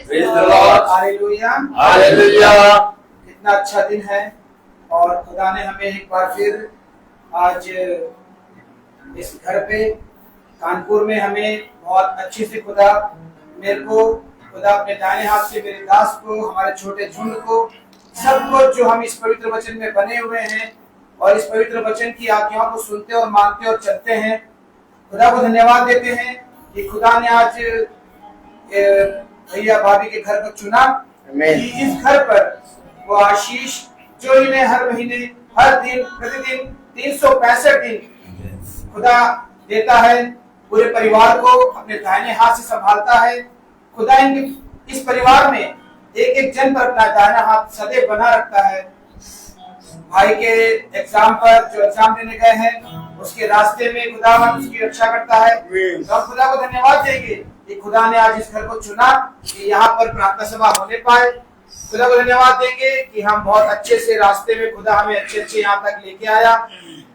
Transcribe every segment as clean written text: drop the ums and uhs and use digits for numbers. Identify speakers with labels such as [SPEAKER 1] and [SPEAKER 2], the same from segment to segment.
[SPEAKER 1] Praise the Lord.
[SPEAKER 2] Hallelujah.
[SPEAKER 1] Hallelujah.
[SPEAKER 2] कितना अच्छा दिन है और खुदा ने हमें एक बार फिर आज इस घर पे कानपुर में हमें बहुत अच्छे से खुदा अपने दाहिने हाथ से मेरे दास को, हमारे छोटे झुंड को, सबको जो हम इस पवित्र वचन में बने हुए हैं और इस पवित्र वचन की आज्ञाओं को सुनते और मानते और चलते हैं, खुदा को धन्यवाद देते हैं कि खुदा ने आज भैया भाभी के घर को चुना कि इस घर पर वो आशीष जो इन्हें हर महीने, हर दिन, प्रतिदिन 365 दिन खुदा देता है, पूरे परिवार को अपने दाहिने हाथ से संभालता है। खुदा इस परिवार में एक एक जन पर अपना दाहिना हाथ सदैव बना रखता है। भाई के एग्जाम पर जो एग्जाम देने गए हैं उसके रास्ते में खुदा उसकी रक्षा करता है। तो हम खुदा को धन्यवाद देंगे कि खुदा ने आज इस घर को चुना कि यहाँ पर प्रार्थना सभा होने पाए। खुदा को धन्यवाद देंगे कि हम बहुत अच्छे से रास्ते में खुदा हमें अच्छे यहाँ तक लेके आया।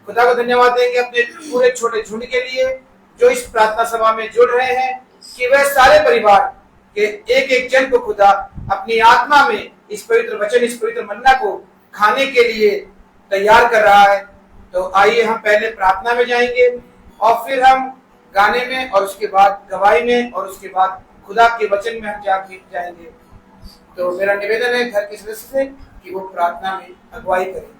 [SPEAKER 2] खुदा को धन्यवाद देंगे अपने पूरे छोटे झुंड के लिए जो इस प्रार्थना सभा में जुड़ रहे हैं, कि वह सारे परिवार के एक एक जन को खुदा अपनी आत्मा में इस पवित्र वचन, इस पवित्र मन्ना को खाने के लिए तैयार कर रहा है। तो आइए हम पहले प्रार्थना में जाएंगे और फिर हम गाने में और उसके बाद गवाही में और उसके बाद खुदा के वचन में हम जाएंगे। तो मेरा निवेदन है घर के सदस्य से कि वो प्रार्थना में अगुवाई करें।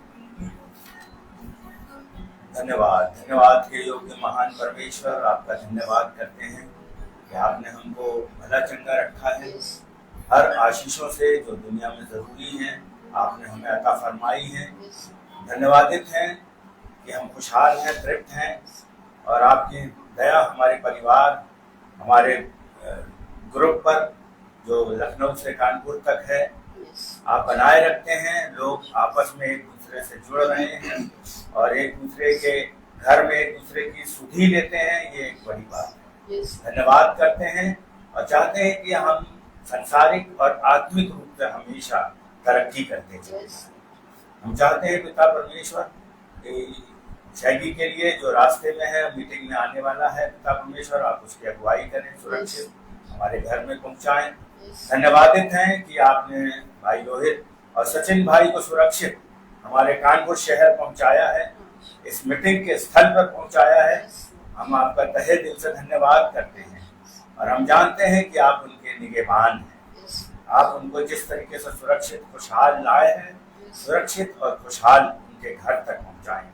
[SPEAKER 1] धन्यवाद के योग्य महान परमेश्वर, आपका धन्यवाद करते हैं कि आपने हमको भला चंगा रखा है। हर आशीषों से जो दुनिया में जरूरी है आपने हमें अता फरमाई है। धन्यवादित हैं कि हम खुशहाल हैं, तृप्त हैं और आपकी दया हमारे परिवार, हमारे ग्रुप पर जो लखनऊ से कानपुर तक है आप बनाए रखते हैं। लोग आपस में एक दूसरे से जुड़ रहे हैं और एक दूसरे के घर में एक दूसरे की सुधि लेते हैं, ये एक बड़ी बात है। धन्यवाद करते हैं और चाहते हैं कि हम सांसारिक और आत्मिक रूप से हमेशा तरक्की करते चले। हम चाहते हैं पिता परमेश्वर शैगी के लिए जो रास्ते में है, मीटिंग में आने वाला है, पिता परमेश्वर आप उसकी अगुवाई करें, सुरक्षित हमारे घर में पहुंचाएं। धन्यवादित हैं कि आपने भाई रोहित और सचिन भाई को सुरक्षित हमारे कानपुर शहर पहुंचाया है, इस मीटिंग के स्थल पर पहुंचाया है। हम आपका तहे दिल से धन्यवाद करते हैं और हम जानते हैं कि आप उनके निगहबान हैं। आप उनको जिस तरीके से सुरक्षित खुशहाल लाए हैं, सुरक्षित और खुशहाल उनके घर तक पहुंचाएं।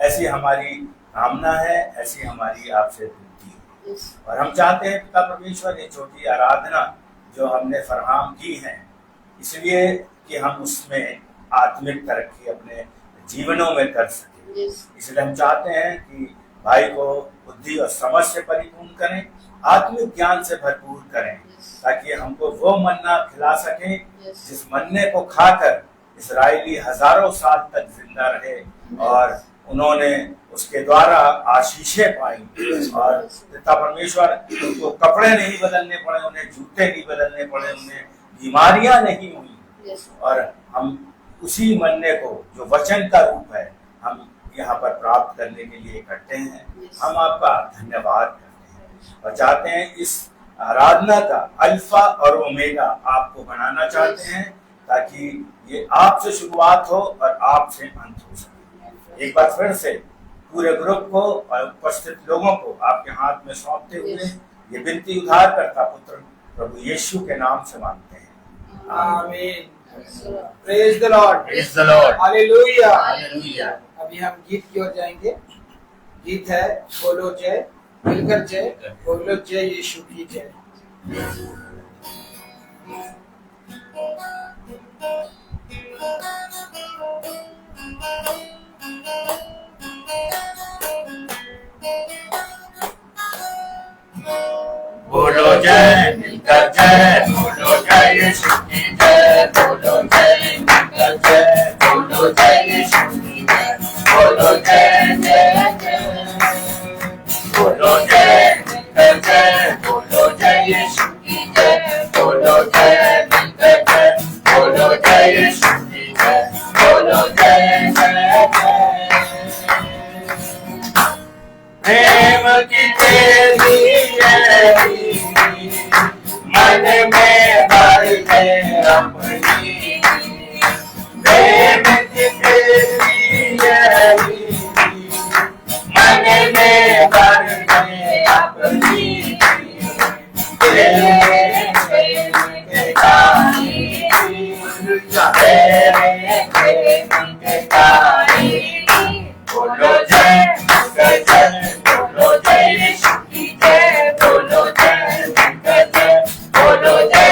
[SPEAKER 1] ऐसी हमारी कामना है, ऐसी हमारी आपसे विनती है। और हम चाहते हैं पिता परमेश्वर ये छोटी आराधना जो हमने फरहम की है, इसलिए कि हम उसमें आत्मिक तरक्की अपने जीवनों में कर सके। इसलिए हम चाहते हैं कि भाई को बुद्धि और समझ से परिपूर्ण करें, आत्मिक ज्ञान से भरपूर करें, ताकि हमको वो मन्ना खिला सकें जिस मन्ने को खाकर इस्राएली हजारों साल तक जिंदा रहे और उन्होंने उसके द्वारा आशीषें पाई। और पिता परमेश्वर उनको कपड़े नहीं बदलने पड़े, उन्हें जूते नहीं बदलने पड़े, उन्हें बीमारियां नहीं हुई। और हम उसी मन्ने को जो वचन का रूप है हम यहाँ पर प्राप्त करने के लिए इकट्ठे हैं। हम आपका धन्यवाद करते हैं और चाहते हैं इस आराधना का अल्फा और ओमेगा आपको बनाना चाहते हैं, ताकि ये आपसे शुरुआत हो और आपसे अंत हो सके। एक बार फिर से पूरे ग्रुप को और उपस्थित लोगों को आपके हाथ में सौंपते हुए ये विनती उद्धार करता पुत्र प्रभु यीशु के नाम से मांगते हैं,
[SPEAKER 2] आमीन। Praise the Lord,
[SPEAKER 1] praise the Lord,
[SPEAKER 2] hallelujah.
[SPEAKER 1] Hallelujah.
[SPEAKER 2] अभी हम गीत की ओर जाएंगे। गीत है बोलो जय, मिलकर जय, बोलो जय यीशु की जय।
[SPEAKER 1] बोलो जय मिलकर जय, बोलो जय यीशु की जय, बोलो जय मिलकर जय, बोलो जय यीशु की जय, बोलो जय जय जय, बोलो जय मिलकर जय, बोलो जय यीशु की जय, बोलो जय मिलकर जय, बोलो जय यीशु की जय, बोलो जय जय जय। प्रेम की तेरी मन में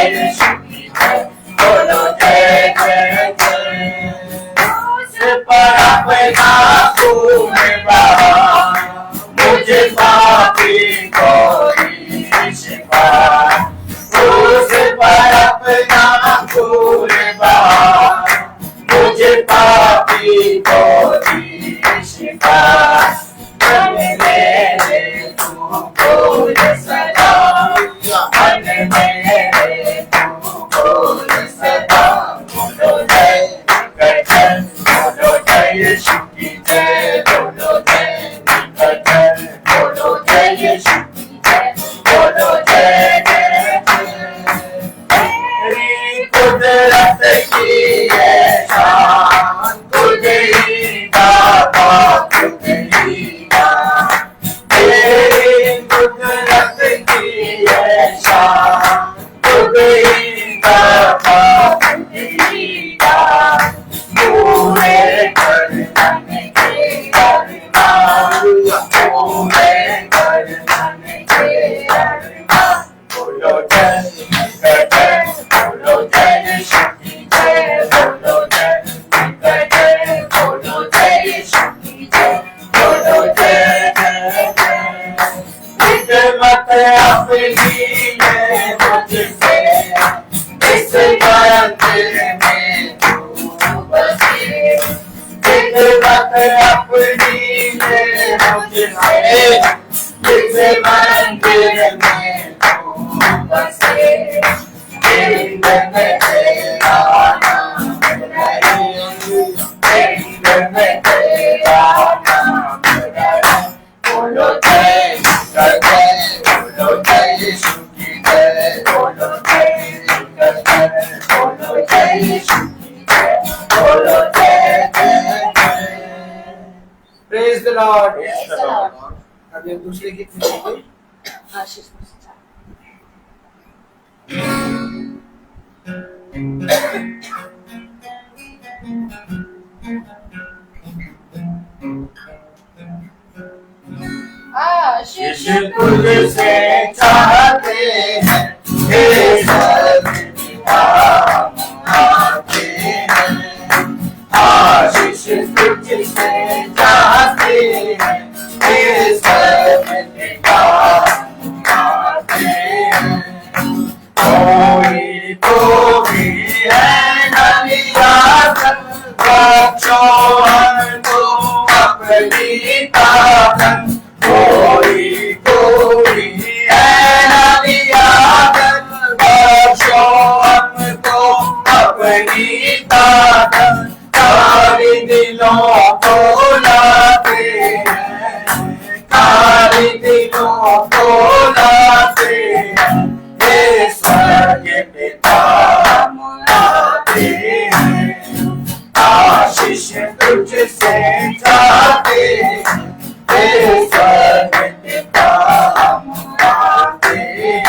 [SPEAKER 1] यीशु की जय, बोलो जय जय जय। क्रूस पर अपना खून बहा, मुझे पापी को दी शिफा। क्रूस पर अपना खून बहा, मुझे पापी को दी शिफा। मन मेरे तू बोल सदा, मन मेरे तू बोल सदा, बोलो जय जय, बोलो जय यीशु की जय, बोलो जय जय, बोलो जय यीशु की जय, बोलो जय जय जय। तेरी कुदरत की है शान, तुझे ही गाता, तुझे ही गाता। तेरी कुदरत की है शान, तुझे ही गाता, तुझे ही गाता। पूरे गर्दन के अरमान, पूरे गर्दन के अरमान, बोलो जय जय, बोलो जय यीशु की जय, बोलो जय जय, बोलो जय यीशु की जय, बोलो जय जय जय। हिकमत अपनी है मुझसे, इस मंदिर में तू बसे। हिकमत अपनी है मुझसे, इस मंदिर में तू बसे। दिल में तेरा नाम रहे, दिल में तेरा नाम रहे, बोलो जय जय, बोलो जय यीशु की जय, बोलो जय जय, बोलो जय यीशु की जय, बोलो जय जय जय।
[SPEAKER 2] Praise the Lord.
[SPEAKER 3] Praise the Lord.
[SPEAKER 2] अभी हम दूसरे गीत में चलेंगे।
[SPEAKER 3] आशीष मसीह।
[SPEAKER 1] आशीष तुझसे चाहते हैं, हे सर्वपिता आते हैं। आशीष तुझसे चाहते हैं, हे सर्वपिता आते हैं। कोई तो भी है नलियासन, बख्शो हमको अपनी ताकत। कोई कोई है नलियासन, बख्शो हमको अपनी ताकत। खाली दिलों को लाते हैं, खाली दिलों को लाते हैं, हे स्वर्ग पिता आते हैं। आशीष तुझसे चाहते हैं, हे स्वर्ग पिता आते हैं।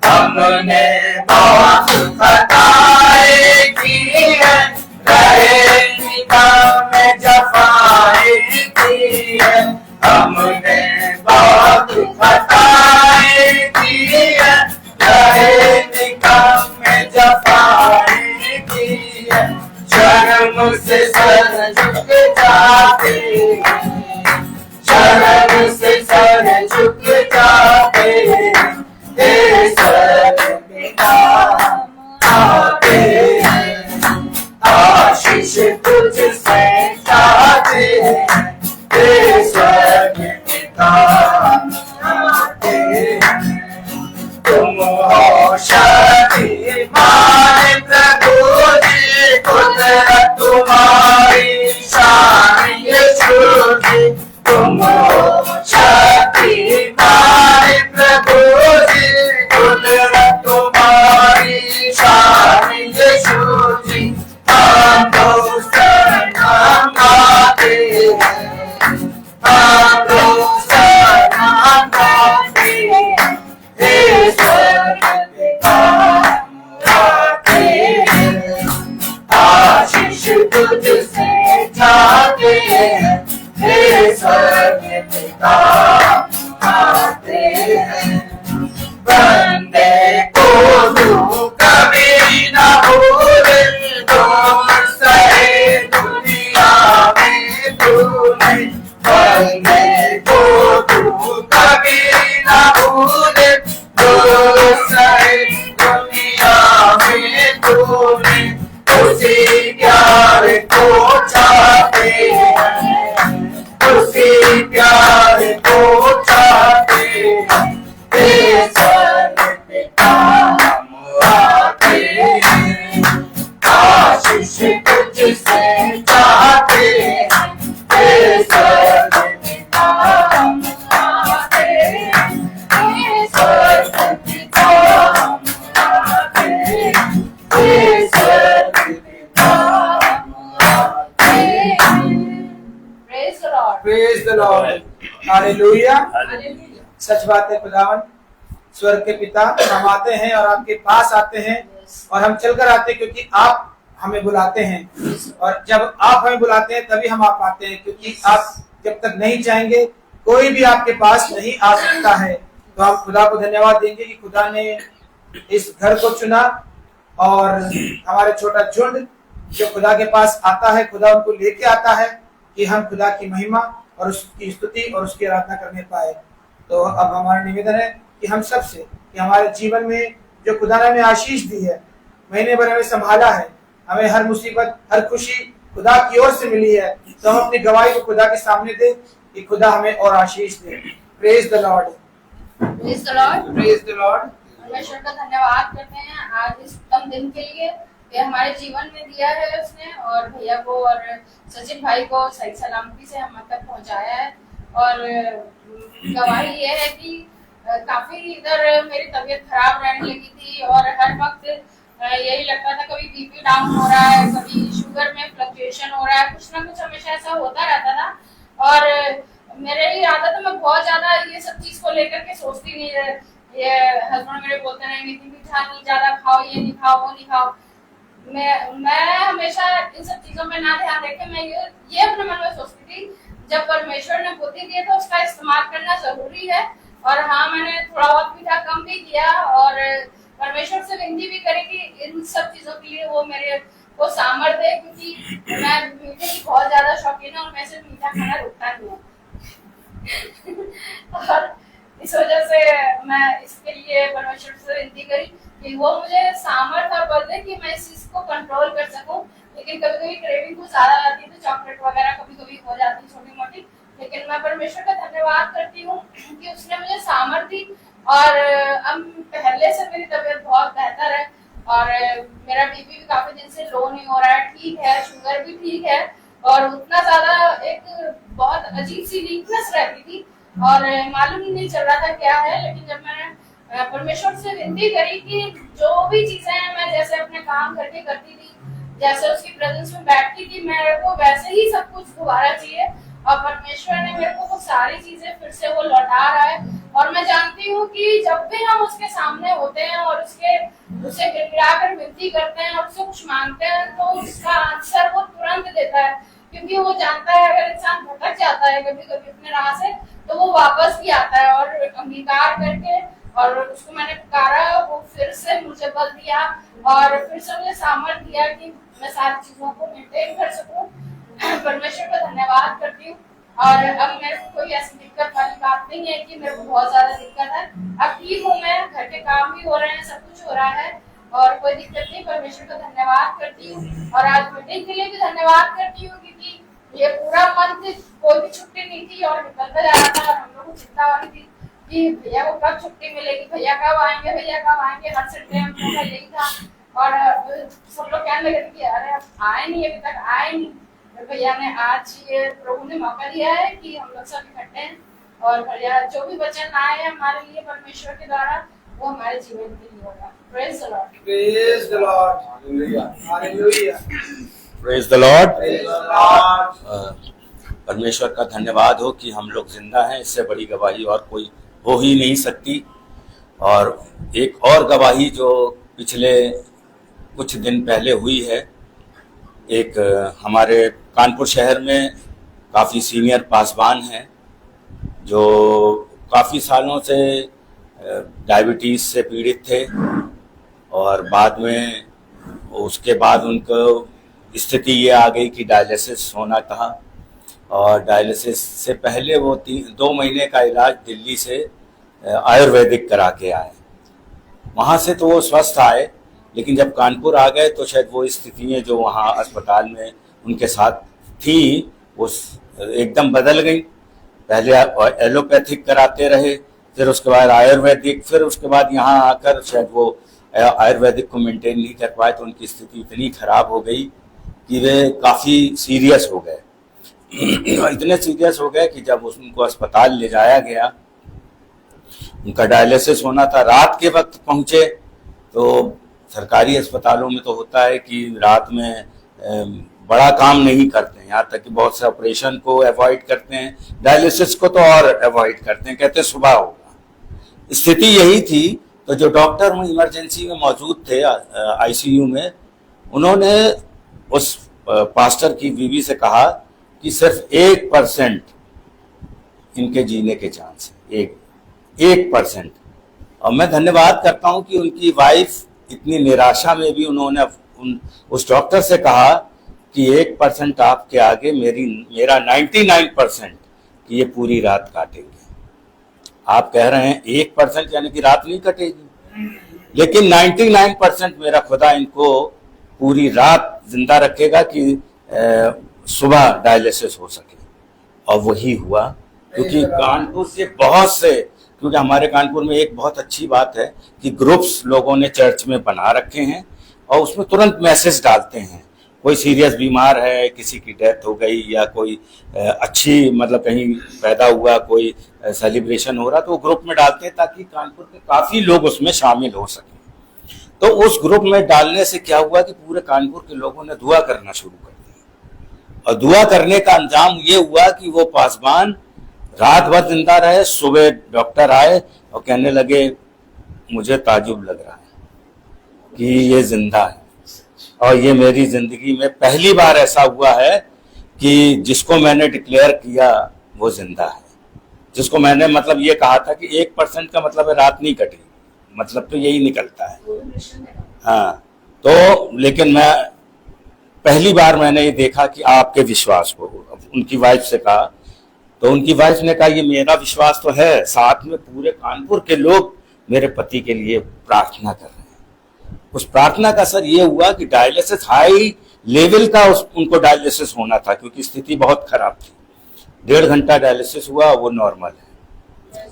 [SPEAKER 1] हमने बहुत खताएं की है, रहे निकाह में जफाएं की है। हमने बहुत खताएं की है, रहे निकाह में जफाएं की है। शर्म से सर झुक जाते हैं, शर्म से सर झुक जाते हैं, हे सर्वपिता आते हैं। आशीष तुझसे चाहते हैं, हे सर्वपिता आते हैं। तुम हो शक्तिमान प्रभु जी, कुदरत तुम्हारी शान यीशु जी। तुम हो शक्तिमान प्रभु जी, कुदरत तुम्हारी शान यीशु जी। हम तो सलाम गाते हैं, हम तो सलाम गाते हैं, हे सर्वपिता आते हैं। आशीष तुझसे चाहते हैं, हे सर्वपिता आते हैं। बंदे को
[SPEAKER 2] हालेलुया।
[SPEAKER 1] हालेलुया।
[SPEAKER 2] सच बात है खुदावन, स्वर्ग के पिता, हम आते हैं और आपके पास आते हैं और हम चलकर आते हैं क्योंकि आप हमें बुलाते हैं, और जब आप हमें बुलाते हैं तभी हम आ पाते हैं, क्योंकि आप जब तक नहीं चाहेंगे कोई भी आपके पास नहीं आ सकता है। तो हम खुदा को धन्यवाद देंगे कि खुदा ने इस घर को चुना और हमारे छोटा झुंड जो खुदा के पास आता है, खुदा उनको लेके आता है कि हम खुदा की महिमा और उसकी स्तुति और उसकी आराधना करने पाए। तो अब हमारा निवेदन है कि हम सबसे कि हमारे जीवन में जो खुदा ने हमें आशीष दी है, महीने भर हमें संभाला है, हमें हर मुसीबत हर खुशी खुदा की ओर से मिली है, तो हम अपनी गवाही को खुदा के सामने दे कि खुदा हमें और आशीष दे। Praise the Lord,
[SPEAKER 3] praise the Lord,
[SPEAKER 2] praise the Lord.
[SPEAKER 3] परमेश्वर का धन्यवाद करते हैं आज इस उत्तम दिन के लिए कि हमारे जीवन में दिया है उसने, और भैया को और सचिन भाई को सही सलामती से हम तक पहुंचाया है। और गवाही ये है कि काफी इधर मेरी तबीयत खराब रहने लगी थी और हर वक्त यही लगता था, कभी बीपी डाउन हो रहा है, कभी शुगर में फ्लक्चुएशन हो रहा है, कुछ ना कुछ हमेशा ऐसा होता रहता था। और मेरे ही आदत है, मैं बहुत ज्यादा ये सब चीज को लेकर के सोचती नहीं है। ये हस्बैंड मेरे बोलते रहे मीठा नहीं ज्यादा खाओ, ये नहीं खाओ, वो नहीं खाओ। मैं हमेशा इन सब चीजों में ना ध्यान रखे, मैं ये अपने मन में सोचती थी जब परमेश्वर ने बुद्धि दी तो उसका इस्तेमाल करना जरूरी है। और हाँ, मैंने थोड़ा बहुत मीठा कम भी किया और परमेश्वर से विनती भी करी कि इन सब चीजों के लिए वो मेरे को सामर्थ्य दे, क्योंकि मैं मीठे की बहुत ज्यादा शौकीन हूँ और मैं से मीठा खाना रुकता नहीं हूँ। और इस वजह से मैं इसके लिए परमेश्वर से विनती करी कि वो मुझे सामर्थ्य और बल दे कि मैं इस चीज को कंट्रोल कर सकूं। लेकिन कभी कभी क्रेविंग कुछ ज्यादा आती है तो चॉकलेट वगैरह कभी कभी हो जाती है छोटी मोटी, लेकिन मैं परमेश्वर का धन्यवाद करती हूँ कि उसने मुझे सामर्थ्य दी। और अब पहले से मेरी तबीयत बहुत बेहतर है और मेरा बीपी भी काफी दिन से लो नहीं हो रहा है, ठीक है, शुगर भी ठीक है। और उतना ज्यादा एक बहुत अजीब सी वीकनेस रहती थी और मालूम ही नहीं चल रहा था क्या है। लेकिन जब मैंने परमेश्वर से विनती करी कि जो भी चीजें हैं मैं जैसे अपने काम करके करती थी, जैसे उसकी प्रेजेंस में बैठती थी, मेरे को वैसे ही सब कुछ दोबारा चाहिए। और परमेश्वर ने मेरे को वो सारी चीजें फिर से वो लौटा रहा है। और मैं जानती हूँ कि जब भी हम उसके सामने होते हैं और उसे गिड़गिड़ाकर विनती करते हैं और उससे कुछ मांगते हैं तो उसका आंसर वो तुरंत देता है, क्योंकि वो जानता है अगर इंसान भटक जाता है कभी कभी अपने राह से तो वो वापस भी आता है। और अंगीकार करके और उसको मैंने पुकारा, वो फिर से मुझे बल दिया और फिर से मुझे सामर्थ्य दिया कि मैं सारी चीजों को मेंटेन कर सकूं। परमेश्वर का धन्यवाद करती हूँ। और अब मेरे को कोई ऐसी दिक्कत वाली बात नहीं है कि मेरे को बहुत ज्यादा दिक्कत है। अब ठीक हूँ मैं, घर के काम भी हो रहे हैं, सब कुछ हो रहा है और कोई दिक्कत नहीं। परमेश्वर का धन्यवाद करती हूँ और आज मीटिंग के लिए भी धन्यवाद करती हूँ, क्योंकि ये पूरा मंथ कोई भी छुट्टी नहीं थी और निकलता जा रहा था और हम लोग को चिंता हो रही थी कि भैया को कब छुट्टी मिलेगी, भैया कब आएंगे, भैया कब आएंगे। हर संडे हम लोग का यही था और सब लोग कहने लगे कि अरे आए नहीं, अभी तक आए नहीं। तो भैया ने आज ये प्रभु ने मौका दिया है कि हम लोग सब इकट्ठे हैं और भैया जो भी वचन आए हैं हमारे लिए परमेश्वर के द्वारा वो हमारे जीवन के लिए होगा। Praise the Lord,
[SPEAKER 2] praise the Lord, hallelujah, hallelujah,
[SPEAKER 1] praise the Lord.
[SPEAKER 2] Praise the Lord.
[SPEAKER 1] परमेश्वर का धन्यवाद हो कि हम लोग जिंदा हैं, इससे बड़ी गवाही और कोई हो ही नहीं सकती। और एक और गवाही जो पिछले कुछ दिन पहले हुई है, एक हमारे कानपुर शहर में काफ़ी सीनियर पासवान हैं जो काफ़ी सालों से डायबिटीज़ से पीड़ित थे और बाद में उसके बाद उनको स्थिति ये आ गई कि डायलिसिस होना था। और डायलिसिस से पहले वो 2 महीने का इलाज दिल्ली से आयुर्वेदिक करा के आए। वहाँ से तो वो स्वस्थ आए, लेकिन जब कानपुर आ गए तो शायद वो स्थितियाँ जो वहाँ अस्पताल में उनके साथ थी वो एकदम बदल गई। पहले एलोपैथिक कराते रहे, फिर उसके बाद आयुर्वेदिक, फिर उसके बाद यहाँ आकर शायद वो आयुर्वेदिक को मेंटेन नहीं कर पाए तो उनकी स्थिति इतनी खराब हो गई कि वे काफ़ी सीरियस हो गए। इतने सीरियस हो गए कि जब उनको अस्पताल ले जाया गया, उनका डायलिसिस होना था, रात के वक्त पहुँचे तो सरकारी अस्पतालों में तो होता है कि रात में बड़ा काम नहीं करते हैं, यहाँ तक कि बहुत से ऑपरेशन को अवॉइड करते हैं, डायलिसिस को तो और अवॉइड करते हैं, कहते हैं सुबह होगा। स्थिति यही थी। तो जो डॉक्टर इमरजेंसी में मौजूद थे आईसीयू में, उन्होंने उस पास्टर की बीवी से कहा कि सिर्फ 1% इनके जीने के चांस है, 1%। और मैं धन्यवाद करता हूं कि उनकी वाइफ इतनी निराशा में भी उन्होंने उस डॉक्टर से कहा कि 1% आपके आगे मेरा 99% कि ये पूरी रात काटेंगे। आप कह रहे हैं 1% यानी कि रात नहीं कटेगी, लेकिन 99% मेरा खुदा इनको पूरी रात जिंदा रखेगा कि सुबह डायलिसिस हो सके। और वही हुआ, क्योंकि कानपुर से बहुत से, क्योंकि हमारे कानपुर में एक बहुत अच्छी बात है कि ग्रुप्स लोगों ने चर्च में बना रखे हैं और उसमें तुरंत मैसेज डालते हैं। कोई सीरियस बीमार है, किसी की डेथ हो गई, या कोई अच्छी मतलब कहीं पैदा हुआ, कोई सेलिब्रेशन हो रहा, तो वो ग्रुप में डालते हैं ताकि कानपुर के काफ़ी लोग उसमें शामिल हो सकें। तो उस ग्रुप में डालने से क्या हुआ कि पूरे कानपुर के लोगों ने दुआ करना शुरू कर दी, और दुआ करने का अंजाम ये हुआ कि वो पासबान रात भर जिंदा रहे। सुबह डॉक्टर आए और कहने लगे मुझे ताजुब लग रहा है कि ये जिंदा है, और ये मेरी जिंदगी में पहली बार ऐसा हुआ है कि जिसको मैंने डिक्लेयर किया वो जिंदा है, जिसको मैंने मतलब ये कहा था कि 1% का मतलब है रात नहीं कटेगी, मतलब तो यही निकलता है। हाँ, तो लेकिन मैं पहली बार मैंने ये देखा कि आपके विश्वास को, उनकी वाइफ से कहा, तो उनकी वाइफ ने कहा ये मेरा विश्वास तो है, साथ में पूरे कानपुर के लोग मेरे पति के लिए प्रार्थना कर रहे हैं। उस प्रार्थना का असर ये हुआ कि डायलिसिस हाई लेवल का उनको डायलिसिस होना था, क्योंकि स्थिति बहुत खराब थी। 1.5 घंटा डायलिसिस हुआ, वो नॉर्मल है,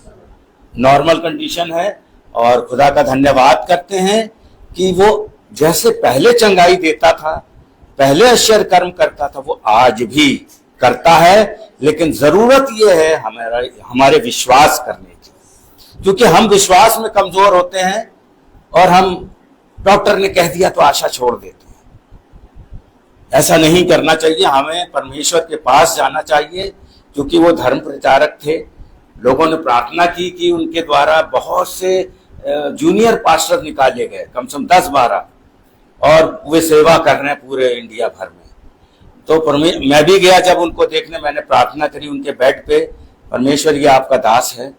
[SPEAKER 1] नॉर्मल कंडीशन है। और खुदा का धन्यवाद करते हैं कि वो जैसे पहले चंगाई देता था, पहले आश्चर्य कर्म करता था, वो आज भी करता है। लेकिन जरूरत यह है हमारे विश्वास करने की, क्योंकि हम विश्वास में कमजोर होते हैं और हम डॉक्टर ने कह दिया तो आशा छोड़ देते हैं। ऐसा नहीं करना चाहिए, हमें परमेश्वर के पास जाना चाहिए, क्योंकि वो धर्म प्रचारक थे। लोगों ने प्रार्थना की कि उनके द्वारा बहुत से जूनियर पास्टर निकाले गए, कम से कम 10-12, और वे सेवा कर रहे हैं पूरे इंडिया भर में। तो मैं भी गया जब उनको देखने, मैंने प्रार्थना करी उनके बेड पे, परमेश्वर ये आपका दास है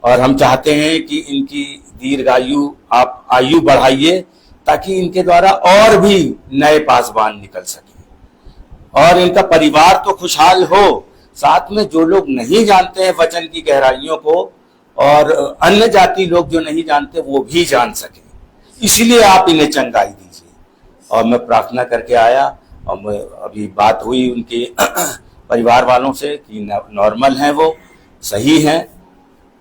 [SPEAKER 1] और हम चाहते हैं कि इनकी दीर्घायु आप आयु बढ़ाइए, ताकि इनके द्वारा और भी नए पासबान निकल सके और इनका परिवार तो खुशहाल हो, साथ में जो लोग नहीं जानते हैं वचन की गहराइयों को और अन्य जाति लोग जो नहीं जानते वो भी जान सके। इसलिए आप इन्हें चंगाई दीजिए। और मैं प्रार्थना करके आया और मैं अभी बात हुई उनके परिवार वालों से कि नॉर्मल हैं, वो सही हैं,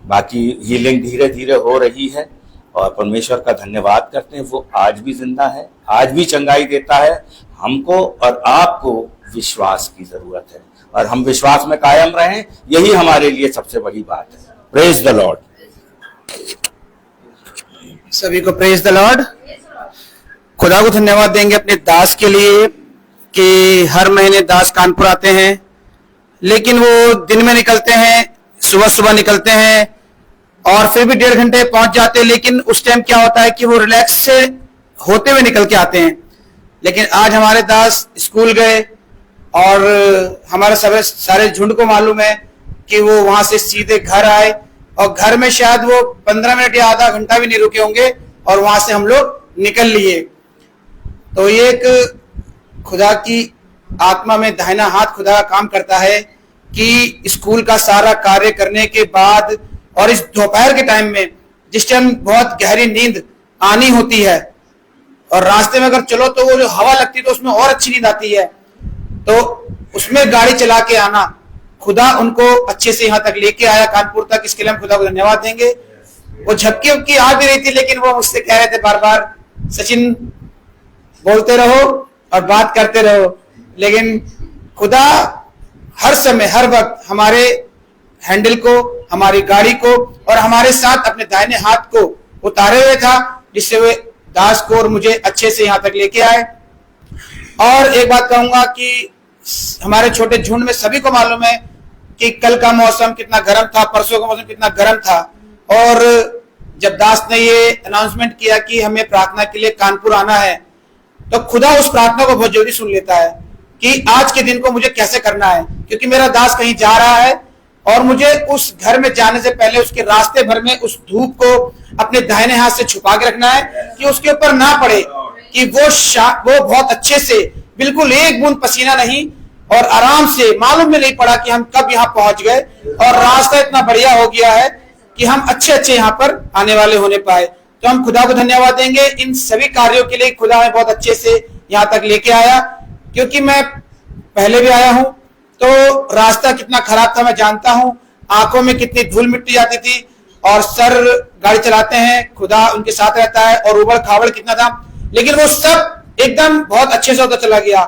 [SPEAKER 1] बाकी हीलिंग धीरे धीरे हो रही है और परमेश्वर का धन्यवाद करते हैं। वो आज भी जिंदा है, आज भी चंगाई देता है। हमको और आपको विश्वास की जरूरत है और हम विश्वास में कायम रहें, यही हमारे लिए सबसे बड़ी बात है। Praise the Lord.
[SPEAKER 2] सभी को प्रेज द लॉर्ड। खुदा को धन्यवाद देंगे अपने दास के लिए कि हर महीने दास कानपुर आते हैं, लेकिन वो दिन में निकलते हैं, सुबह सुबह निकलते हैं और फिर भी 1.5 घंटे पहुंच जाते हैं। लेकिन उस टाइम क्या होता है कि वो रिलैक्स से होते हुए निकल के आते हैं। लेकिन आज हमारे दास स्कूल गए और हमारे सारे झुंड को मालूम है कि वो वहां से सीधे घर आए और घर में शायद वो 15 मिनट या आधा घंटा भी नहीं रुके होंगे और वहां से हम लोग निकल लिए। तो ये एक खुदा की आत्मा में दाहिना हाथ खुदा काम करता है कि स्कूल का सारा कार्य करने के बाद और इस दोपहर के टाइम में, जिस टाइम बहुत गहरी नींद आनी होती है और रास्ते में अगर चलो तो वो जो हवा लगती है तो उसमें और अच्छी नींद आती है, तो उसमें गाड़ी चला के आना, खुदा उनको अच्छे से यहाँ तक लेके आया कानपुर तक। इसके लिए हम खुदा को धन्यवाद देंगे। वो झपकी उपकी आ भी रही थी, लेकिन वो मुझसे कह रहे थे बार बार, सचिन बोलते रहो और बात करते रहो। लेकिन खुदा हर समय हर वक्त हमारे हैंडल को, हमारी गाड़ी को और हमारे साथ अपने दाहिने हाथ को उतारे हुए था, जिससे वे दास को और मुझे अच्छे से यहाँ तक लेके आए। और एक बात कहूंगा कि हमारे छोटे झुंड में सभी को मालूम है कि कल का मौसम कितना गर्म था, परसों का मौसम कितना गर्म था। और जब दास ने ये अनाउंसमेंट किया कि हमें प्रार्थना के लिए कानपुर आना है, तो खुदा उस प्रार्थना को बहुत जल्दी सुन लेता है कि आज के दिन को मुझे कैसे करना है, क्योंकि मेरा दास कहीं जा रहा है और मुझे उस घर में जाने से पहले उसके रास्ते भर में उस धूप को अपने दाहिने हाथ से छुपा के रखना है कि उसके ऊपर ना पड़े, कि वो बहुत अच्छे से बिल्कुल एक बूंद पसीना नहीं और आराम से, मालूम में नहीं पड़ा कि हम कब यहाँ पहुंच गए और रास्ता इतना बढ़िया हो गया है कि हम अच्छे यहाँ पर आने वाले होने पाए। तो हम खुदा को धन्यवाद देंगे इन सभी कार्यों के लिए। खुदा हमें बहुत अच्छे से यहाँ तक लेके आया, क्योंकि मैं पहले भी आया हूँ तो रास्ता कितना खराब था मैं जानता हूँ, आंखों में कितनी धूल मिट्टी जाती थी, और सर गाड़ी चलाते हैं, खुदा उनके साथ रहता है, और उबड़ खाबड़ कितना था, लेकिन वो सब एकदम बहुत अच्छे से होता चला गया।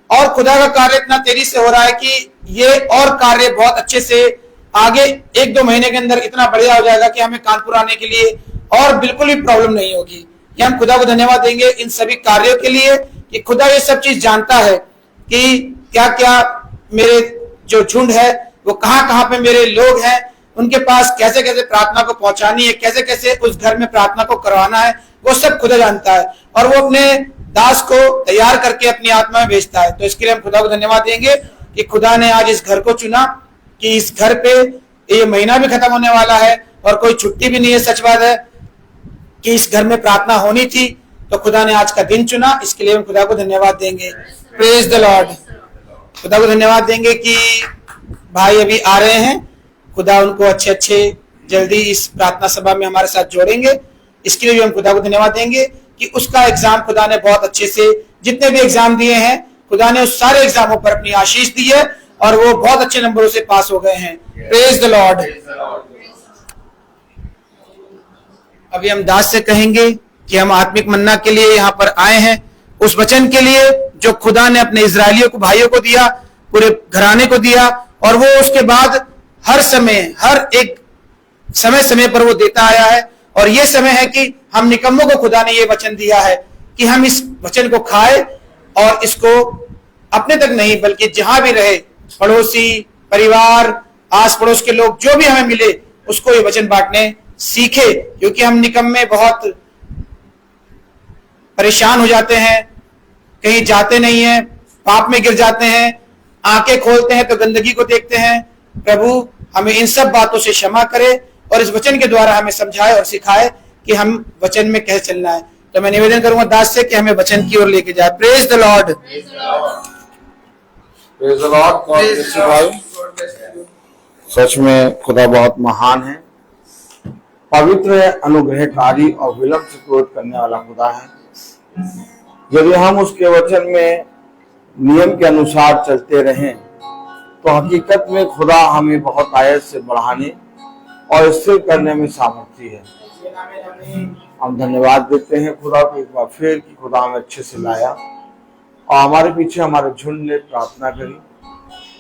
[SPEAKER 2] और खुदा का कार्य इतना तेजी से हो रहा है कि ये और कार्य बहुत अच्छे से आगे 1-2 महीने के अंदर इतना बढ़िया हो जाएगा कि हमें कानपुर आने के लिए और बिल्कुल भी प्रॉब्लम नहीं होगी। कि हम खुदा को धन्यवाद देंगे इन सभी कार्यों के लिए कि खुदा ये सब चीज जानता है कि क्या क्या मेरे जो झुंड है वो कहाँ कहाँ पे मेरे लोग हैं, उनके पास कैसे कैसे प्रार्थना को पहुंचानी है, कैसे कैसे उस घर में प्रार्थना को करवाना है, वो सब खुदा जानता है और वो अपने दास को तैयार करके अपनी आत्मा में भेजता है। तो इसके लिए हम खुदा को धन्यवाद देंगे कि खुदा ने आज इस घर को चुना, कि इस घर पे ये महीना भी खत्म होने वाला है और कोई छुट्टी भी नहीं है। सच बात है कि इस घर में प्रार्थना होनी थी, तो खुदा ने आज का दिन चुना, इसके लिए हम खुदा को धन्यवाद देंगे। Praise the Lord. खुदा को धन्यवाद देंगे कि भाई अभी आ रहे हैं, खुदा उनको अच्छे जल्दी इस प्रार्थना सभा में हमारे साथ जोड़ेंगे। इसके लिए भी हम खुदा को धन्यवाद देंगे कि उसका एग्जाम खुदा ने बहुत अच्छे से, जितने भी एग्जाम दिए हैं खुदा ने उस सारे एग्जामों पर अपनी आशीष दी है और वो बहुत अच्छे नंबरों से पास हो गए हैं। Praise the Lord. अभी हम दास से कहेंगे कि हम आत्मिक मन्ना के लिए यहाँ पर आए हैं, उस वचन के लिए जो खुदा ने अपने इजरायलियों को, भाइयों को दिया, पूरे घराने को दिया, और वो उसके बाद हर समय, हर एक समय पर वो देता आया है। और ये समय है कि हम निकम्मों को खुदा ने ये वचन दिया है कि हम इस वचन को खाए और इसको अपने तक नहीं बल्कि जहां भी रहे, पड़ोसी, परिवार, आस पड़ोस के लोग, जो भी हमें मिले, उसको ये वचन बांटने सीखे। क्योंकि हम निकम्मे बहुत परेशान हो जाते हैं, कहीं जाते नहीं हैं, पाप में गिर जाते हैं, आंखें खोलते हैं तो गंदगी को देखते हैं। प्रभु हमें इन सब बातों से क्षमा करे और इस वचन के द्वारा हमें समझाए और सिखाए कि हम वचन में कैसे चलना है। तो मैं निवेदन करूंगा दास से कि हमें वचन की ओर लेके जाए। Praise the Lord.
[SPEAKER 4] Praise the Lord. सच में खुदा बहुत महान है, पवित्र है, अनुग्रहकारी और विलंब से क्रोध करने वाला खुदा है। यदि हम उसके वचन में नियम के अनुसार चलते रहें तो हकीकत में खुदा हमें बहुत आयत से बढ़ाने और स्थिर करने में सामर्थ्य है। हम धन्यवाद देते हैं खुदा को एक बार फिर कि खुदा हमें अच्छे से लाया और हमारे पीछे हमारे झुंड ने प्रार्थना करी।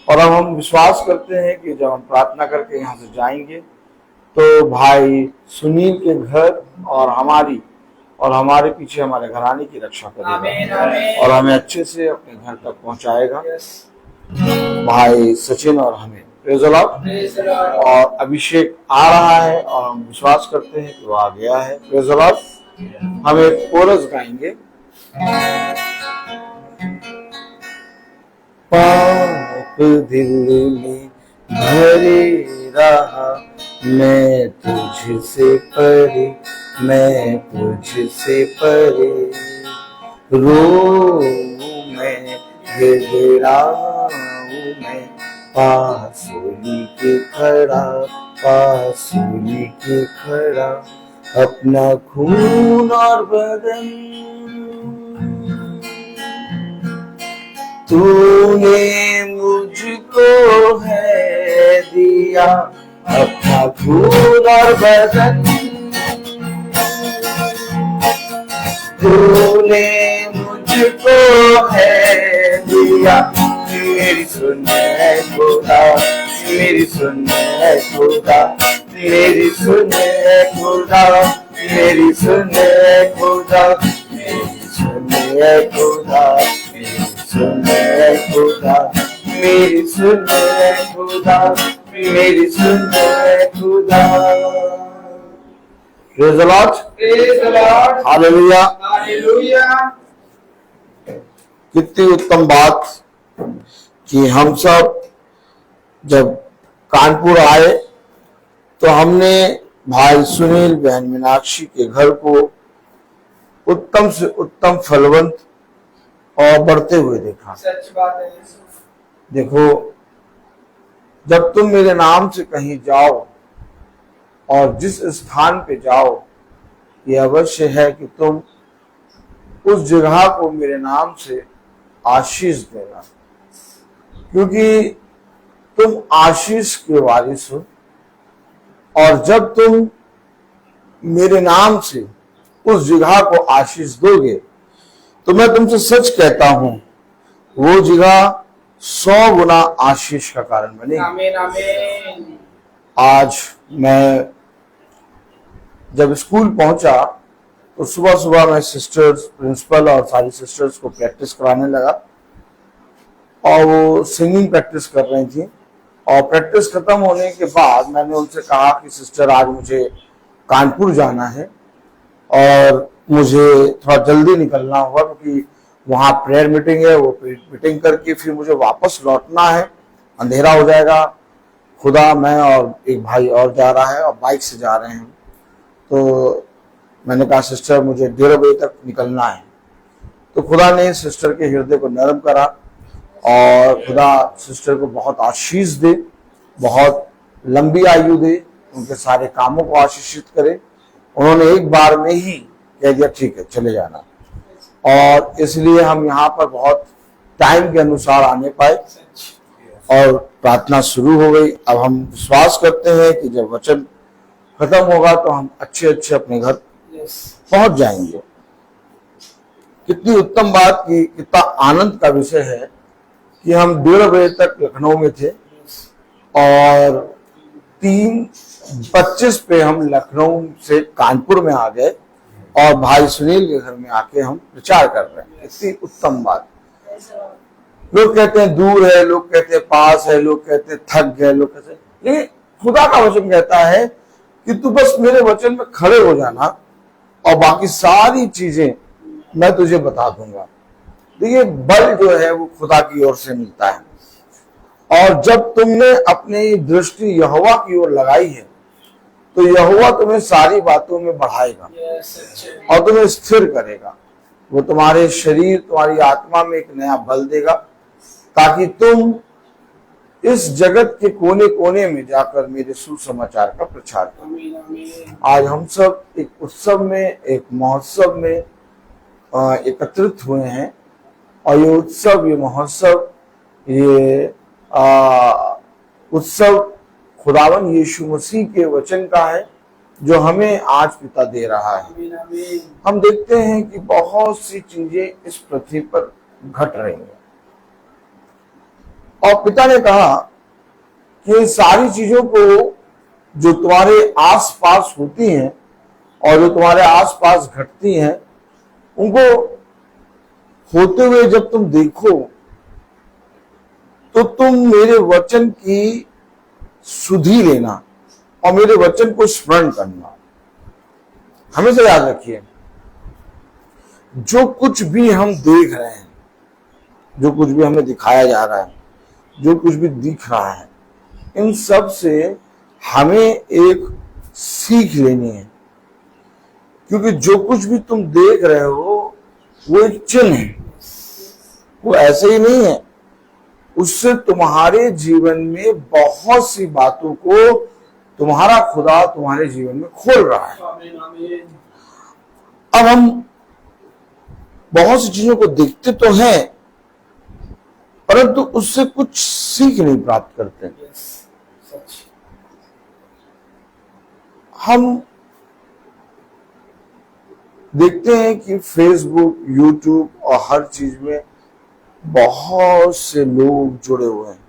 [SPEAKER 4] और अब हम विश्वास करते हैं कि जब हम प्रार्थना करके यहाँ से जाएंगे तो भाई सुनील के घर और हमारे पीछे हमारे घराने की रक्षा करेगा और हमें अच्छे से अपने घर तक पहुंचाएगा, भाई सचिन और हमें। Praise the Lord. और अभिषेक आ रहा है और हम विश्वास करते हैं कि वो आ गया है। Praise the Lord. हम एक कोरस गाएंगे। पाप दिल में भरे रहा, मैं तुझसे परे, मैं तुझसे परे, रो मैं गिड़गिड़ाऊं मैं, पासूली के खड़ा, अपना खून और बदन तूने मुझको है दिया, अपना खून और बदन तूने मुझको है दिया। मेरी सुन है खुदा, मेरी सुन है खुदा, मेरी सुन है खुदा, मेरी सुन है खुदा, मेरी सुन है खुदा, मेरी खुदा, मेरी सुन ले खुदा, मेरी सुन ले खुदा। Praise the Lord.
[SPEAKER 2] Praise the Lord.
[SPEAKER 4] Hallelujah.
[SPEAKER 2] Hallelujah.
[SPEAKER 4] कितनी उत्तम बात कि हम सब जब कानपुर आए तो हमने भाई सुनील, बहन मीनाक्षी के घर को उत्तम से उत्तम फलवंत और बढ़ते हुए देखा।
[SPEAKER 2] सच बात है।
[SPEAKER 4] देखो, जब तुम मेरे नाम से कहीं जाओ और जिस स्थान पे जाओ, ये अवश्य है कि तुम उस जगह को मेरे नाम से आशीष देना, क्योंकि तुम आशीष के वारिस हो। और जब तुम मेरे नाम से उस जगह को आशीष दोगे तो मैं तुमसे सच कहता हूं, वो जगह 100 गुना आशीष का कारण बनेगी।
[SPEAKER 2] आमीन आमीन।
[SPEAKER 4] आज मैं जब स्कूल पहुंचा तो सुबह सुबह मैं सिस्टर्स, प्रिंसिपल और सारी सिस्टर्स को प्रैक्टिस कराने लगा और वो सिंगिंग प्रैक्टिस कर रही थी। और प्रैक्टिस खत्म होने के बाद मैंने उनसे कहा कि सिस्टर, आज मुझे कानपुर जाना है और मुझे थोड़ा जल्दी निकलना होगा, क्योंकि वहाँ प्रेयर मीटिंग है। वो मीटिंग करके फिर मुझे वापस लौटना है, अंधेरा हो जाएगा। खुदा, मैं और एक भाई और जा रहा है और बाइक से जा रहे हैं। तो मैंने कहा, सिस्टर मुझे 1:30 बजे तक निकलना है। तो खुदा ने सिस्टर के हृदय को नरम करा और खुदा सिस्टर को बहुत आशीष दे, बहुत लंबी आयु दे, उनके सारे कामों को आशीषित करे। उन्होंने एक बार में ही कह दिया, ठीक है चले जाना। और इसलिए हम यहाँ पर बहुत टाइम के अनुसार आने पाए और प्रार्थना शुरू हो गई। अब हम विश्वास करते हैं कि जब वचन खत्म होगा तो हम अच्छे अच्छे अपने घर पहुंच जाएंगे। कितनी उत्तम बात की, कितना आनंद का विषय है कि हम 1:30 बजे तक लखनऊ में थे और 3:25 पे हम लखनऊ से कानपुर में आ गए और भाई सुनील के घर में आके हम प्रचार कर रहे हैं। इतनी उत्तम बात। लोग कहते हैं दूर है, लोग कहते हैं पास है, लोग कहते हैं थक गए, लोग कहते हैं, लेकिन खुदा का वचन कहता है कि तू बस मेरे वचन में खड़े हो जाना और बाकी सारी चीजें मैं तुझे बता दूंगा। देखिए, बल जो है वो खुदा की ओर से मिलता है और जब तुमने अपनी दृष्टि यहोवा की ओर लगाई है तो यहोवा तुम्हें सारी बातों में बढ़ाएगा और तुम्हें स्थिर करेगा। वो तुम्हारे शरीर, तुम्हारी आत्मा में एक नया बल देगा ताकि तुम इस जगत के कोने कोने में जाकर मेरे सुसमाचार का प्रचार करो। आज हम सब एक उत्सव में, एक महोत्सव में एकत्रित हुए हैं और ये उत्सव, ये महोत्सव, ये उत्सव खुदावन यीशु मसीह के वचन का है जो हमें आज पिता दे रहा है। हम देखते हैं कि बहुत सी चीजें इस पृथ्वी पर घट रही हैं और पिता ने कहा कि सारी चीजों को जो तुम्हारे आसपास होती हैं और जो तुम्हारे आसपास घटती हैं, उनको होते हुए जब तुम देखो तो तुम मेरे वचन की सुधि लेना और मेरे वचन को स्मरण करना। हमेशा याद रखिए, जो कुछ भी हम देख रहे हैं, जो कुछ भी हमें दिखाया जा रहा है, जो कुछ भी दिख रहा है, इन सब से हमें एक सीख लेनी है, क्योंकि जो कुछ भी तुम देख रहे हो वो एक चिन्ह है, वो ऐसे ही नहीं है। उससे तुम्हारे जीवन में बहुत सी बातों को तुम्हारा खुदा तुम्हारे जीवन में खोल रहा है। अब हम बहुत सी चीजों को देखते तो हैं, परंतु उससे कुछ सीख नहीं प्राप्त करते। हम देखते हैं कि फेसबुक, यूट्यूब और हर चीज में बहुत से लोग जुड़े हुए हैं,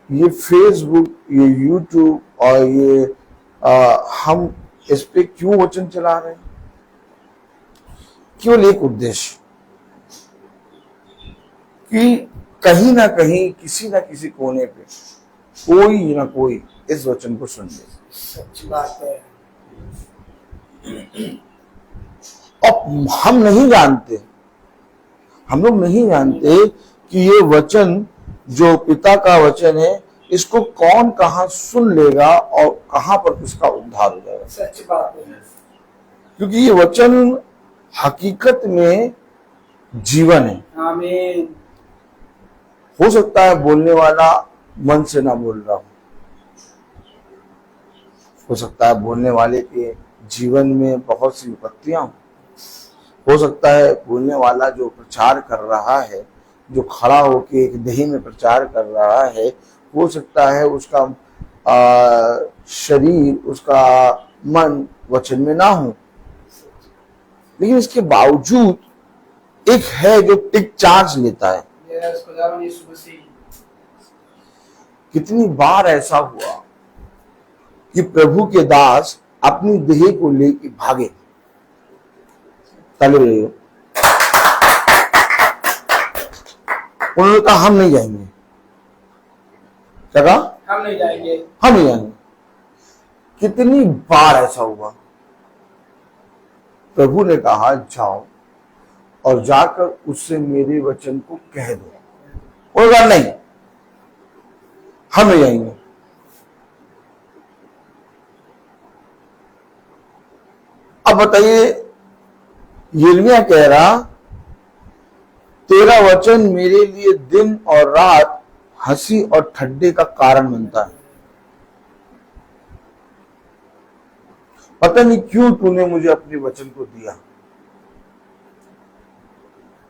[SPEAKER 4] ये फेसबुक, ये यूट्यूब और ये हम इस पे क्यों वचन चला रहे हैं? केवल एक उद्देश्य कि कहीं ना कहीं किसी ना किसी कोने पे कोई ना कोई इस वचन को सुन ले।
[SPEAKER 2] सच्ची बात है।
[SPEAKER 4] अब हम नहीं जानते, हम लोग नहीं जानते कि ये वचन जो पिता का वचन है इसको कौन कहां सुन लेगा और कहां पर उसका उद्धार हो जाएगा।
[SPEAKER 2] सच बात है।
[SPEAKER 4] क्योंकि ये वचन हकीकत में जीवन है।
[SPEAKER 2] आमीन।
[SPEAKER 4] हो सकता है बोलने वाला मन से ना बोल रहा हो सकता है बोलने वाले के जीवन में बहुत सी विपत्तियां हो सकता है बोलने वाला जो प्रचार कर रहा है, जो खड़ा होके एक देही में प्रचार कर रहा है, हो सकता है उसका शरीर, उसका मन वचन में ना हो, लेकिन इसके बावजूद एक है जो टेक चार्ज लेता है। कितनी बार ऐसा हुआ कि प्रभु के दास अपनी देह को लेके भागे, तले उन्होंने कहा हम नहीं जाएंगे। क्या कहा?
[SPEAKER 2] हम नहीं जाएंगे,
[SPEAKER 4] हम नहीं जाएंगे। कितनी बार ऐसा हुआ? प्रभु ने कहा जाओ और जाकर उससे मेरे वचन को कह दो। वो कहा नहीं, हम नहीं जाएंगे। अब बताइए, यिर्मयाह कह रहा तेरा वचन मेरे लिए दिन और रात हंसी और ठड्डे का कारण बनता है। पता नहीं क्यों तूने मुझे अपने वचन को दिया।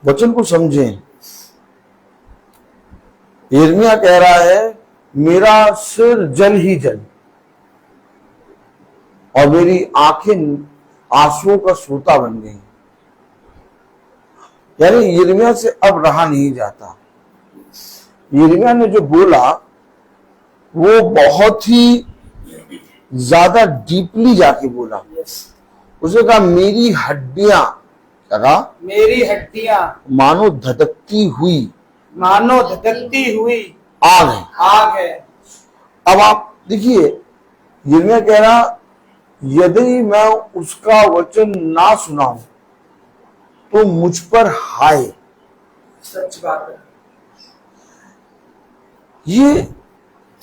[SPEAKER 4] वचन को समझें। यिर्मयाह कह रहा है मेरा सिर जल ही जल और मेरी आंखें आंसुओं का सोता बन गई। यानी यिर्मयाह से अब रहा नहीं जाता। यिर्मयाह ने जो बोला वो बहुत ही ज्यादा डीपली जाके बोला। उसने कहा मेरी हड्डियां, क्या कहा? मेरी हड्डियां मानो धधकती हुई आग है। अब आप देखिए, यिर्मयाह कह रहा यदि मैं उसका वचन ना सुनाऊं तो मुझ पर हाय।
[SPEAKER 2] सच बात है।
[SPEAKER 4] ये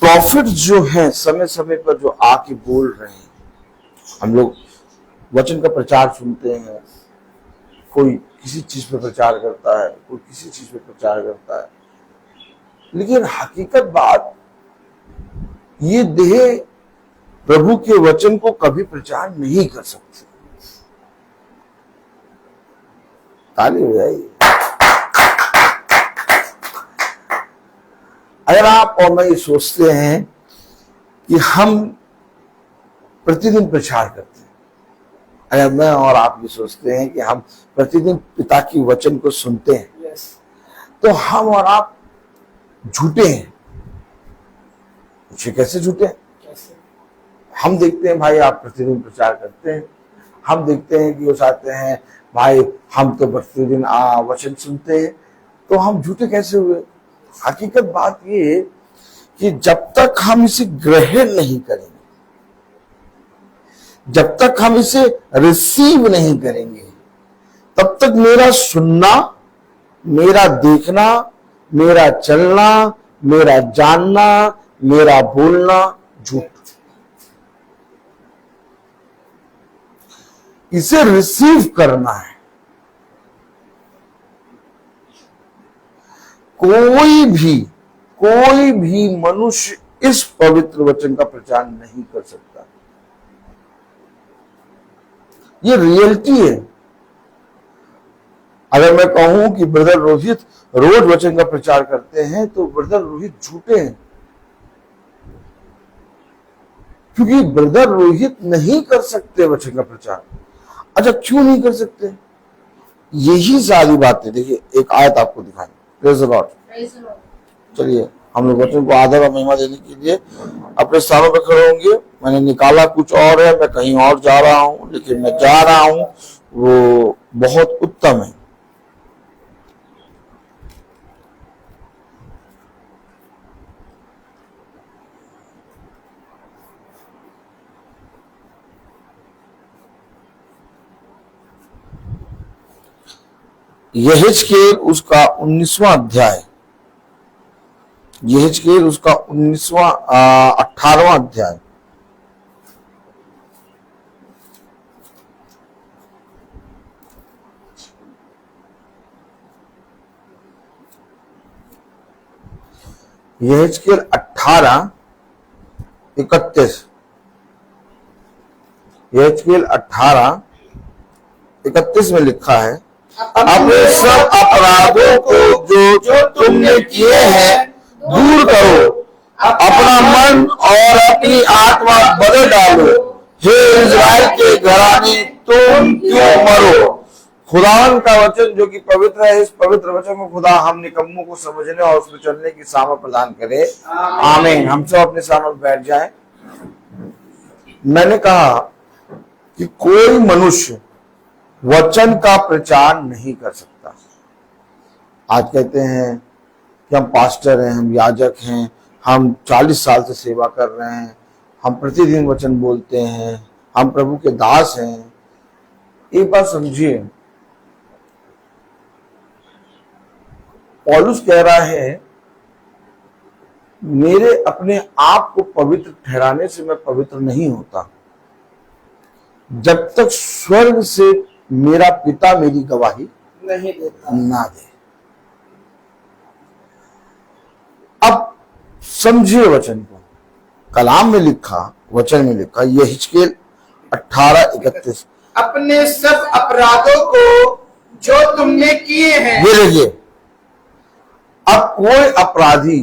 [SPEAKER 4] प्रॉफिट जो है समय समय पर जो आके बोल रहे हैं, हम लोग वचन का प्रचार सुनते हैं। कोई किसी चीज पे प्रचार करता है, कोई किसी चीज पे प्रचार करता है, लेकिन हकीकत बात ये देह प्रभु के वचन को कभी प्रचार नहीं कर सकती। ताली हो जाएगी। अगर आप और मैं ये सोचते हैं कि हम प्रतिदिन प्रचार करते हैं, अगर मैं और आप ये सोचते हैं कि हम प्रतिदिन पिता की वचन को सुनते हैं, तो हम और आप झूठे हैं। कैसे झूठे हैं? हम देखते हैं भाई आप प्रतिदिन प्रचार करते हैं, हम देखते हैं कि वो चाहते हैं भाई हम तो प्रतिदिन वचन सुनते हैं, तो हम झूठे कैसे हुए? हकीकत बात ये है कि जब तक हम इसे ग्रहण नहीं करेंगे, जब तक हम इसे रिसीव नहीं करेंगे, तब तक मेरा सुनना, मेरा देखना, मेरा चलना, मेरा जानना, मेरा बोलना झूठ। इसे रिसीव करना है। कोई भी मनुष्य इस पवित्र वचन का प्रचार नहीं कर सकता। ये रियलिटी है। अगर मैं कहूं कि ब्रदर रोहित रोज वचन का प्रचार करते हैं, तो ब्रदर रोहित झूठे हैं, क्योंकि ब्रदर रोहित नहीं कर सकते वचन का प्रचार। अच्छा, क्यों नहीं कर सकते? यही सारी बातें देखिए, एक आयत आपको दिखाएं। Praise the Lord. चलिए, हम लोग वचन को आदर और महिमा देने के लिए अपने स्थानों पर खड़े होंगे। मैंने निकाला कुछ और है, मैं कहीं और जा रहा हूं, लेकिन मैं जा रहा हूं वो बहुत उत्तम है। यहेजकेल उसका 19वां अध्याय, यहेजकेल उसका 18वां अध्याय, यहेजकेल 18:31, यहेजकेल 18:31 में लिखा है, अपने सब अपराधों को जो तुमने किए हैं दूर करो, अपना मन और अपनी आत्मा बदल डालो, हे इज़राइल के घराने तुम क्यों मरो। खुदावन का वचन जो कि पवित्र है, इस पवित्र वचन को खुदा हम निकम्मों को समझने और उसमें चलने की सामर्थ प्रदान करे। आमीन। हम सब अपने स्थानों पर बैठ जाएं। मैंने कहा कि कोई मनुष्य वचन का प्रचार नहीं कर सकता। आज कहते हैं कि हम पास्टर हैं, हम याजक हैं, हम 40 साल से सेवा कर रहे हैं, हम प्रतिदिन वचन बोलते हैं, हम प्रभु के दास हैं। एक बात समझिए, पौलुस कह रहा है, मेरे अपने आप को पवित्र ठहराने से मैं पवित्र नहीं होता जब तक स्वर्ग से मेरा पिता मेरी गवाही
[SPEAKER 2] नहीं देता
[SPEAKER 4] ना दे। अब समझिए वचन को, कलाम में लिखा, वचन में लिखा, यहेजकेल 18:31,
[SPEAKER 2] अपने सब अपराधों को जो तुमने किए हैं।
[SPEAKER 4] ये देखिए, अब कोई अपराधी,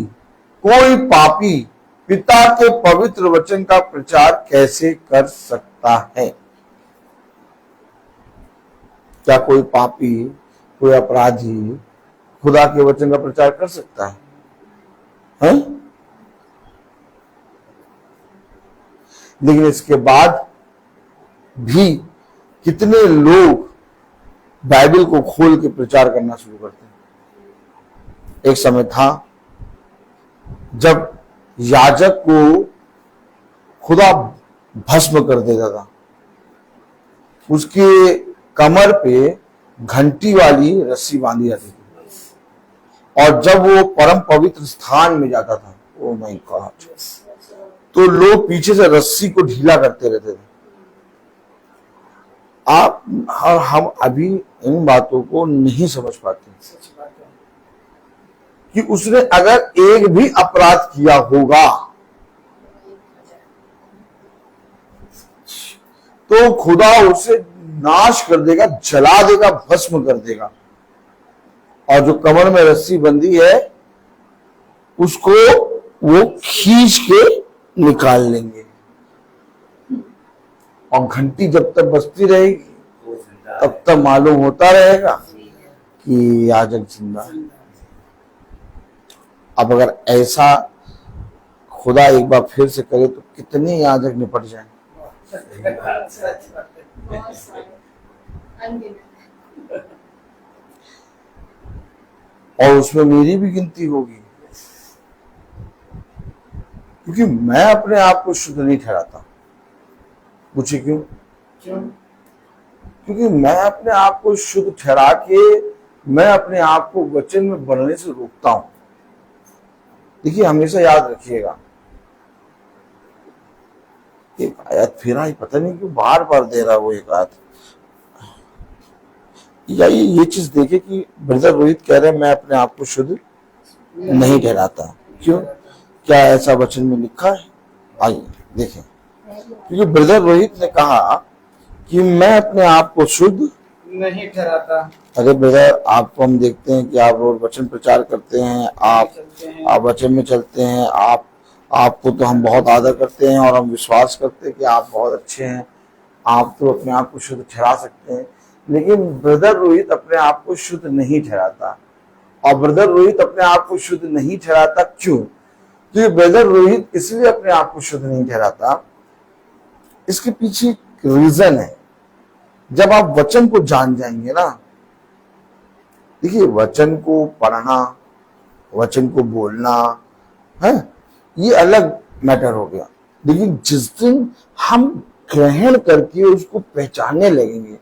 [SPEAKER 4] कोई पापी पिता के पवित्र वचन का प्रचार कैसे कर सकता है? क्या कोई पापी, कोई अपराधी खुदा के वचन का प्रचार कर सकता है? लेकिन इसके बाद भी कितने लोग बाइबल को खोल के प्रचार करना शुरू करते हैं। एक समय था जब याजक को खुदा भस्म कर देता था, उसके कमर पे घंटी वाली रस्सी बांधी जाती थी, और जब वो परम पवित्र स्थान में जाता था, ओ माय गॉड, तो लोग पीछे से रस्सी को ढीला करते रहते थे। आप और हम अभी इन बातों को नहीं समझ पाते कि उसने अगर एक भी अपराध किया होगा तो खुदा उसे नाश कर देगा, जला देगा, भस्म कर देगा, और जो कमर में रस्सी बंधी है उसको वो खींच के निकाल लेंगे, और घंटी जब तक बजती रहेगी तब तक मालूम होता रहेगा कि याजक जिंदा है। अब अगर ऐसा खुदा एक बार फिर से करे तो कितने याजक निपट जाएं। और उसमें मेरी भी गिनती होगी, क्योंकि मैं अपने आप को शुद्ध नहीं ठहराता। पूछे क्यों? क्योंकि मैं अपने आप को शुद्ध ठहरा के मैं अपने आप को वचन में बनने से रोकता हूं। देखिए, हमेशा याद रखिएगा, एक आयत फिर आई, पता नहीं क्यों बार बार दे रहा वो एक आयत। ये चीज देखे कि ब्रदर रोहित कह रहे हैं मैं अपने आप को शुद्ध नहीं ठहराता। क्यों? क्या ऐसा वचन में लिखा है? आइए देखें। क्योंकि ब्रदर रोहित ने कहा कि मैं अपने आप को शुद्ध
[SPEAKER 2] नहीं ठहराता।
[SPEAKER 4] अरे ब्रदर, आपको हम देखते हैं कि आप रोज वचन प्रचार करते हैं, आप वचन में चलते हैं, आपको तो हम बहुत आदर करते हैं और हम विश्वास करते हैं कि आप बहुत अच्छे हैं, आप तो अपने आप को शुद्ध ठहरा सकते हैं। लेकिन ब्रदर रोहित अपने आप को शुद्ध नहीं ठहराता। और ब्रदर रोहित अपने आप को शुद्ध नहीं ठहराता क्यों? क्योंकि ब्रदर रोहित इसलिए अपने आप को शुद्ध नहीं ठहराता, इसके पीछे एक रीजन है। जब आप वचन को जान जाएंगे ना, देखिए वचन को पढ़ना, वचन को बोलना है, ये अलग मैटर हो गया, लेकिन जिस दिन हम ग्रहण करके उसको पहचानने लगेंगे,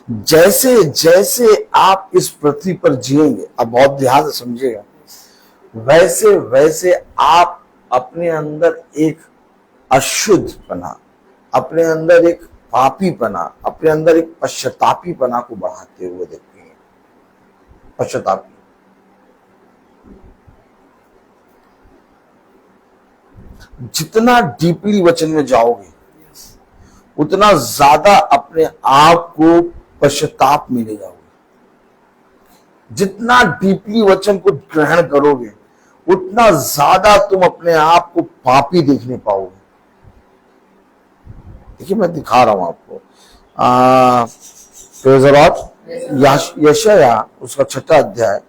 [SPEAKER 4] जैसे जैसे आप इस पृथ्वी पर जिएंगे, अब बहुत ध्यान से समझिएगा, वैसे वैसे आप अपने अंदर एक अशुद्धपना, अपने अंदर एक पापीपना, अपने अंदर एक पश्चातापीपना को बढ़ाते हुए देखेंगे। पश्चातापी, जितना डीपली वचन में जाओगे उतना ज्यादा अपने आप को पश्चाताप में ले जाओगे। जितना डीपली वचन को ग्रहण करोगे उतना ज्यादा तुम अपने आप को पापी देखने पाओगे। देखिए मैं दिखा रहा हूं आपको, यशाया उसका 6 अध्याय,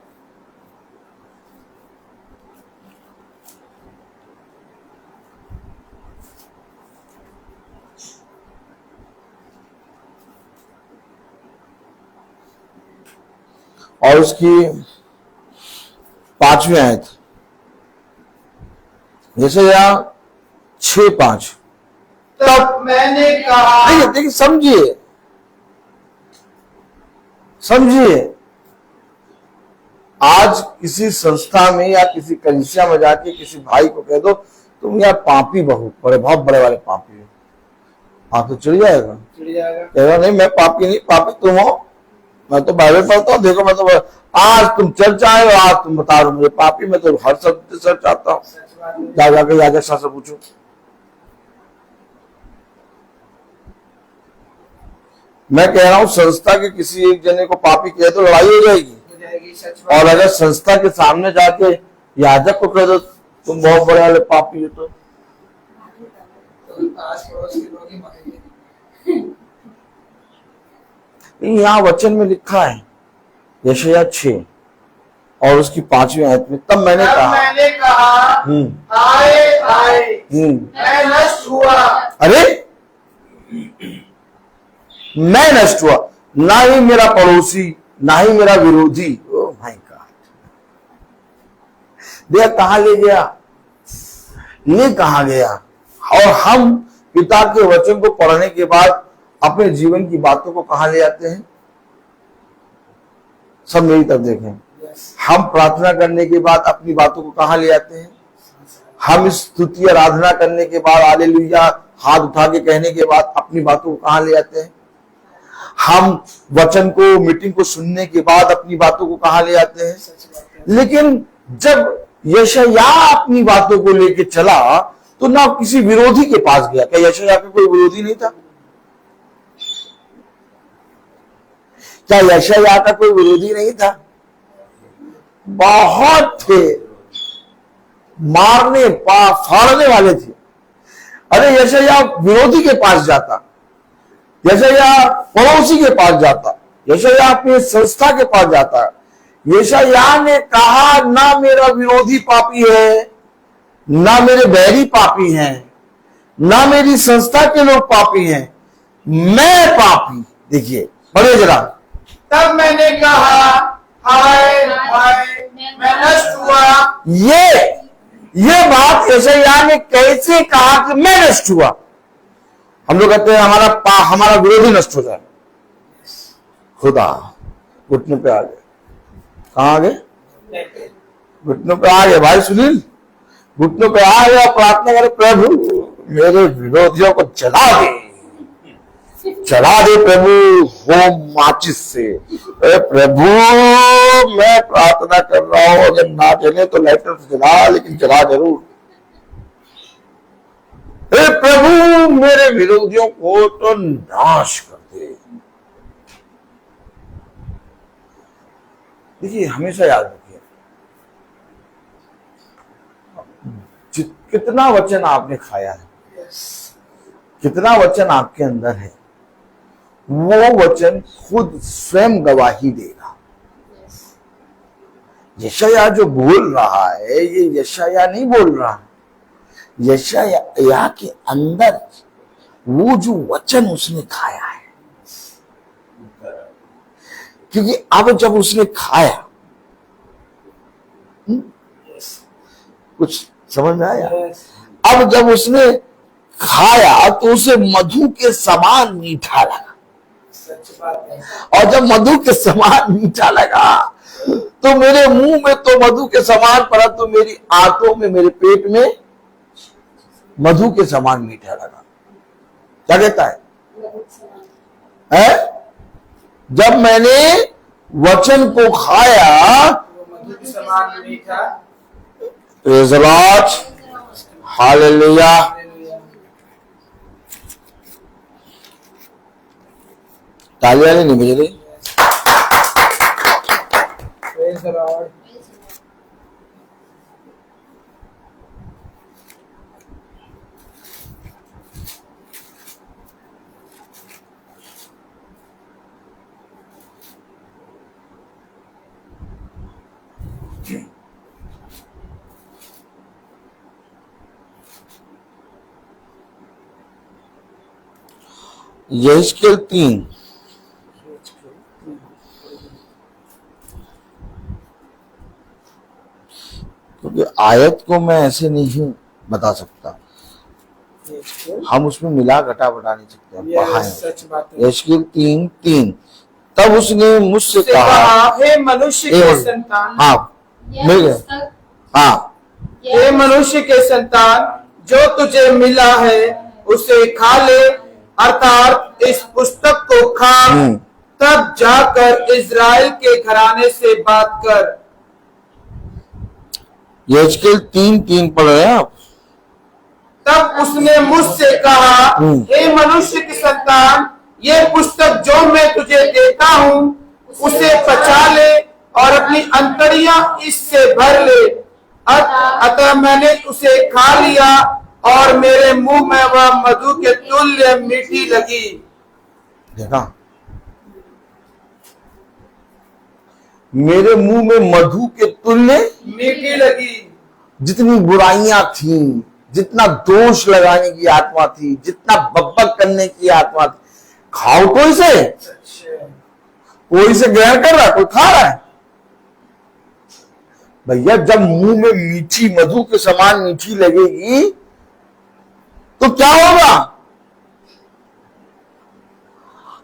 [SPEAKER 4] और उसकी 5वीं आयत, यशाया 6:5।
[SPEAKER 2] तब मैंने कहा,
[SPEAKER 4] देखिए समझिए, आज किसी संस्था में या किसी कलीसिया में जाके किसी भाई को कह दो तुम यार पापी बहुत बड़े वाले पापी हो, आप तो चिढ़ जाएगा। कहेगा नहीं मैं पापी नहीं, पापी तुम हो, मैं तो बाइबल पढ़ता हूँ, देखो मैं तो आज तुम चर्च आए हो, आज तुम बता रहे हो मुझे पापी, मैं तो हर शब्द से चर्च आता हूँ, जाके याजक से पूछो। मैं कह रहा हूं संस्था के किसी एक जने को पापी कह तो लड़ाई हो जाएगी, और अगर संस्था के सामने जाके याजक को कह दो तुम बहुत बड़े वाले पापी हो तो यहाँ वचन में लिखा है यशाया 6 और उसकी 5वीं आयत में, तब मैंने कहा
[SPEAKER 2] हाय हाय मैं नष्ट हुआ।
[SPEAKER 4] अरे मैं नष्ट हुआ, ना ही मेरा पड़ोसी, ना ही मेरा विरोधी। ओ माय गॉड, देख कहां ले गया, ले कहां गया। और हम पिता के वचन को पढ़ने के बाद अपने जीवन की बातों को कहां ले आते हैं। सब मेरी तरफ देखें, हम प्रार्थना करने के बाद अपनी बातों को कहां ले आते हैं। हम स्तुति आराधना करने के बाद हालेलुया हाथ उठा के कहने के बाद अपनी बातों को कहां ले आते हैं। हम वचन को, मीटिंग को सुनने के बाद अपनी बातों को कहां ले आते हैं। लेकिन जब यशाया अपनी बातों को लेके चला तो ना किसी विरोधी के पास गया। क्या यशाया का कोई विरोधी नहीं था? क्या यशाया का कोई विरोधी नहीं था? बहुत थे, मारने फाड़ने वाले थे। अरे यशाया विरोधी के पास जाता, यशाया पड़ोसी के पास जाता, यशाया अपनी संस्था के पास जाता। यशाया ने कहा ना मेरा विरोधी पापी है, ना मेरे बैरी पापी हैं, ना मेरी संस्था के लोग पापी हैं, मैं पापी। देखिए पढ़े जरा।
[SPEAKER 2] तब मैंने कहा हाय हाय मैं नष्ट हुआ।
[SPEAKER 4] ये बात यशाया ने कैसे कहा कि मैं नष्ट हुआ। हम लोग कहते हैं हमारा विरोधी नष्ट हो जाए। खुदा घुटनों पे आ गए। कहां आ गए? घुटनों पे आ गए भाई सुनील, घुटनों पे आ गया, प्रार्थना करे प्रभु मेरे विरोधियों को जला दे प्रभु होम माचिस से। अरे प्रभु मैं प्रार्थना कर रहा हूं, अगर ना जले तो लाइटर से जला, लेकिन जला जरूर। अरे प्रभु मेरे विरोधियों को तो नाश कर दे। देखिए हमेशा याद रखिए, कितना वचन आपने खाया है, कितना वचन आपके अंदर है, वो वचन खुद स्वयं गवाही देगा। यशाया जो बोल रहा है ये यशाया नहीं बोल रहा है, यशाया के अंदर वो जो वचन उसने खाया है, क्योंकि अब जब उसने खाया, कुछ समझ में आया? अब जब उसने खाया तो उसे मधु के समान मीठा लगा।
[SPEAKER 2] सच बात है।
[SPEAKER 4] और जब मधु के समान मीठा लगा तो मेरे मुंह में तो मधु के समान, परंतु मेरी आंतों में, मेरे पेट में मधु के समान मीठा लगा। क्या कहता है? जब मैंने वचन को खाया,
[SPEAKER 2] मधु के समान मीठा।
[SPEAKER 4] Praise the Lord, hallelujah. तालियां नहीं बज रही?
[SPEAKER 2] Praise the Lord.
[SPEAKER 4] यहेजकेल 3 क्योंकि आयत को मैं ऐसे नहीं बता सकता, हम उसमें मिला घटा बता नहीं सकते।
[SPEAKER 2] सच बात है।
[SPEAKER 4] यहेजकेल 3:3 तब उसने मुझसे कहा,
[SPEAKER 2] हे मनुष्य के संतान।
[SPEAKER 4] हाँ मिल गया। हाँ,
[SPEAKER 2] हे मनुष्य के संतान, जो तुझे मिला है उसे खा ले, अर्थात इस पुस्तक को खा, तब जाकर इज़राइल के घराने से बात कर।
[SPEAKER 4] यहेजकेल 3:3 पढ़ रहे हैं आप?
[SPEAKER 2] तब उसने मुझसे कहा, हे मनुष्य के संतान, ये पुस्तक जो मैं तुझे देता हूँ उसे पचा ले और अपनी अंतड़ियां इससे भर ले। अतः मैंने उसे खा लिया और मेरे मुंह में वह मधु के तुल्य मीठी लगी।
[SPEAKER 4] देखा, मेरे मुंह में मधु के तुल्य
[SPEAKER 2] मीठी लगी।
[SPEAKER 4] जितनी बुराइयां थी, जितना दोष लगाने की आत्मा थी, जितना बकबक करने की आत्मा थी, खाओ तो इसे। कोई इसे ग्रहण कर रहा है, कोई खा रहा है? भैया, जब मुंह में मीठी, मधु के समान मीठी लगेगी तो क्या होगा?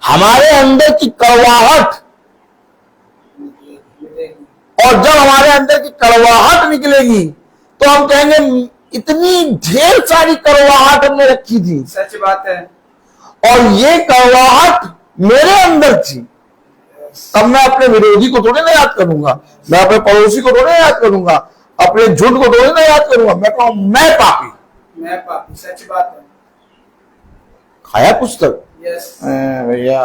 [SPEAKER 4] हमारे अंदर की कड़वाहट, और जब हमारे अंदर की कड़वाहट निकलेगी तो हम कहेंगे इतनी ढेर सारी कड़वाहट हमने रखी थी।
[SPEAKER 2] सच बात है।
[SPEAKER 4] और ये कड़वाहट मेरे अंदर थी, तब मैं अपने विरोधी को थोड़ी ना याद करूंगा, मैं अपने पड़ोसी को थोड़ी ना याद करूंगा, अपने झुंड को थोड़ी ना याद करूंगा। मैं कहूं मैं पापी,
[SPEAKER 2] मैं पापी। सच बात है।
[SPEAKER 4] खाया पुस्तक?
[SPEAKER 2] यस
[SPEAKER 4] भैया,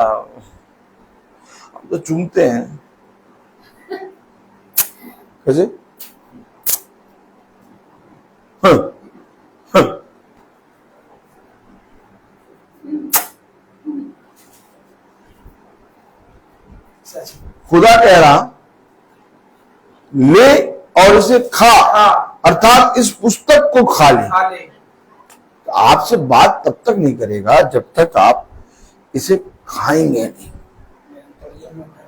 [SPEAKER 4] हम तो चूमते हैं कैसे? हाँ, हाँ। खुदा कह रहा ले और इसे खा, अर्थात इस पुस्तक को खा ले। आपसे बात तब तक नहीं करेगा जब तक आप इसे खाएंगे नहीं।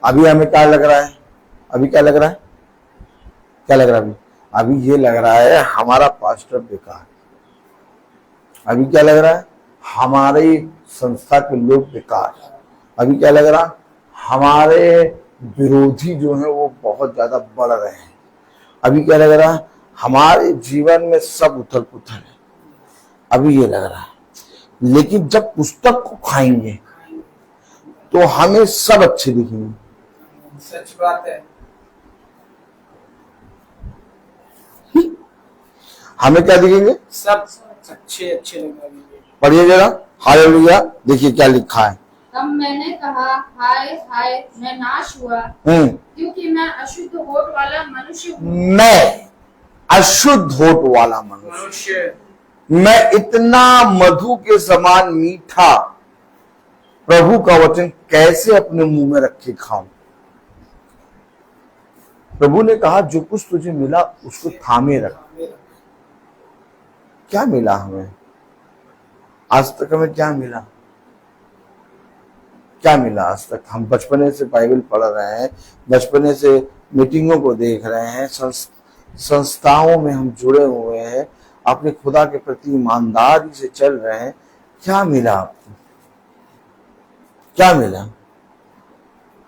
[SPEAKER 4] अभी हमें क्या लग रहा है? अभी क्या लग रहा है? क्या लग रहा है? अभी ये लग रहा है हमारा पास्टर बेकार। अभी क्या लग रहा है? हमारी संस्था के लोग बेकार। अभी क्या लग रहा? हमारे विरोधी जो है वो बहुत ज्यादा बढ़ रहे हैं। अभी क्या लग रहा? हमारे जीवन में सब उथल पुथल है। अभी ये लग रहा है। लेकिन जब पुस्तक को खाएंगे तो हमें सब अच्छे दिखेंगे।
[SPEAKER 2] सच बात है।
[SPEAKER 4] हमें क्या दिखेंगे?
[SPEAKER 2] सब अच्छे अच्छे लगेंगे।
[SPEAKER 4] पढ़िए जरा, हालेलुया। देखिए क्या लिखा है।
[SPEAKER 3] तब मैंने कहा, हाय हाय, मैं नाश हुआ, क्योंकि मैं अशुद्ध होठ वाला मनुष्य हूँ।
[SPEAKER 4] मैं अशुद्ध होठ वाला मनुष्य, मैं इतना मधु के समान मीठा प्रभु का वचन कैसे अपने मुंह में रख के खाऊं? प्रभु ने कहा जो कुछ तुझे मिला उसको थामे रख। क्या मिला हमें? आज तक हमें क्या मिला? क्या मिला आज तक? हम बचपने से बाइबल पढ़ रहे हैं, बचपने से मीटिंगों को देख रहे हैं, संस्थाओं में हम जुड़े हुए हैं, अपने खुदा के प्रति ईमानदारी से चल रहे हैं। क्या मिला आपको? क्या मिला?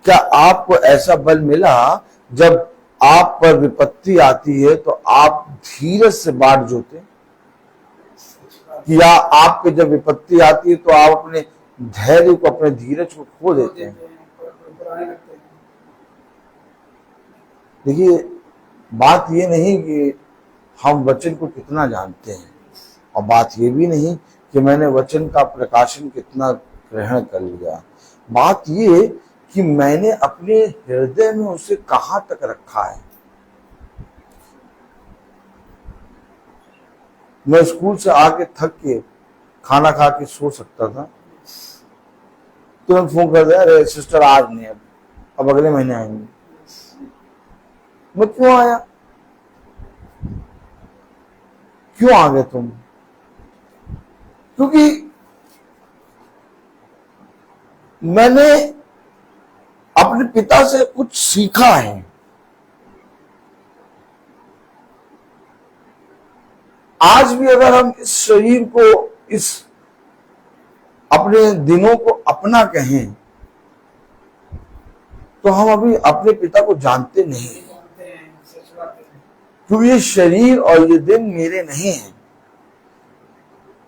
[SPEAKER 4] क्या आपको ऐसा बल मिला जब आप पर विपत्ति आती है तो आप धीरज से बाट जोते? या आपके जब विपत्ति आती है तो आप अपने धैर्य को, अपने धीरज को खो देते हैं? देखिए, बात ये नहीं कि हम वचन को कितना जानते हैं, और बात ये भी नहीं कि मैंने वचन का प्रकाशन कितना ग्रहण कर लिया। बात ये कि मैंने अपने हृदय में उसे कहां तक रखा है। मैं स्कूल से आके थक के खाना खा के सो सकता था, तुरंत फोन कर दिया, अरे सिस्टर आज नहीं, अब अगले महीने आएंगे। मैं क्यों आया? क्यों आ गए तुम? क्योंकि मैंने अपने पिता से कुछ सीखा है। आज भी अगर हम इस शरीर को, इस अपने दिनों को अपना कहें, तो हम अभी अपने पिता को जानते नहीं, क्योंकि ये शरीर और ये दिन मेरे नहीं है,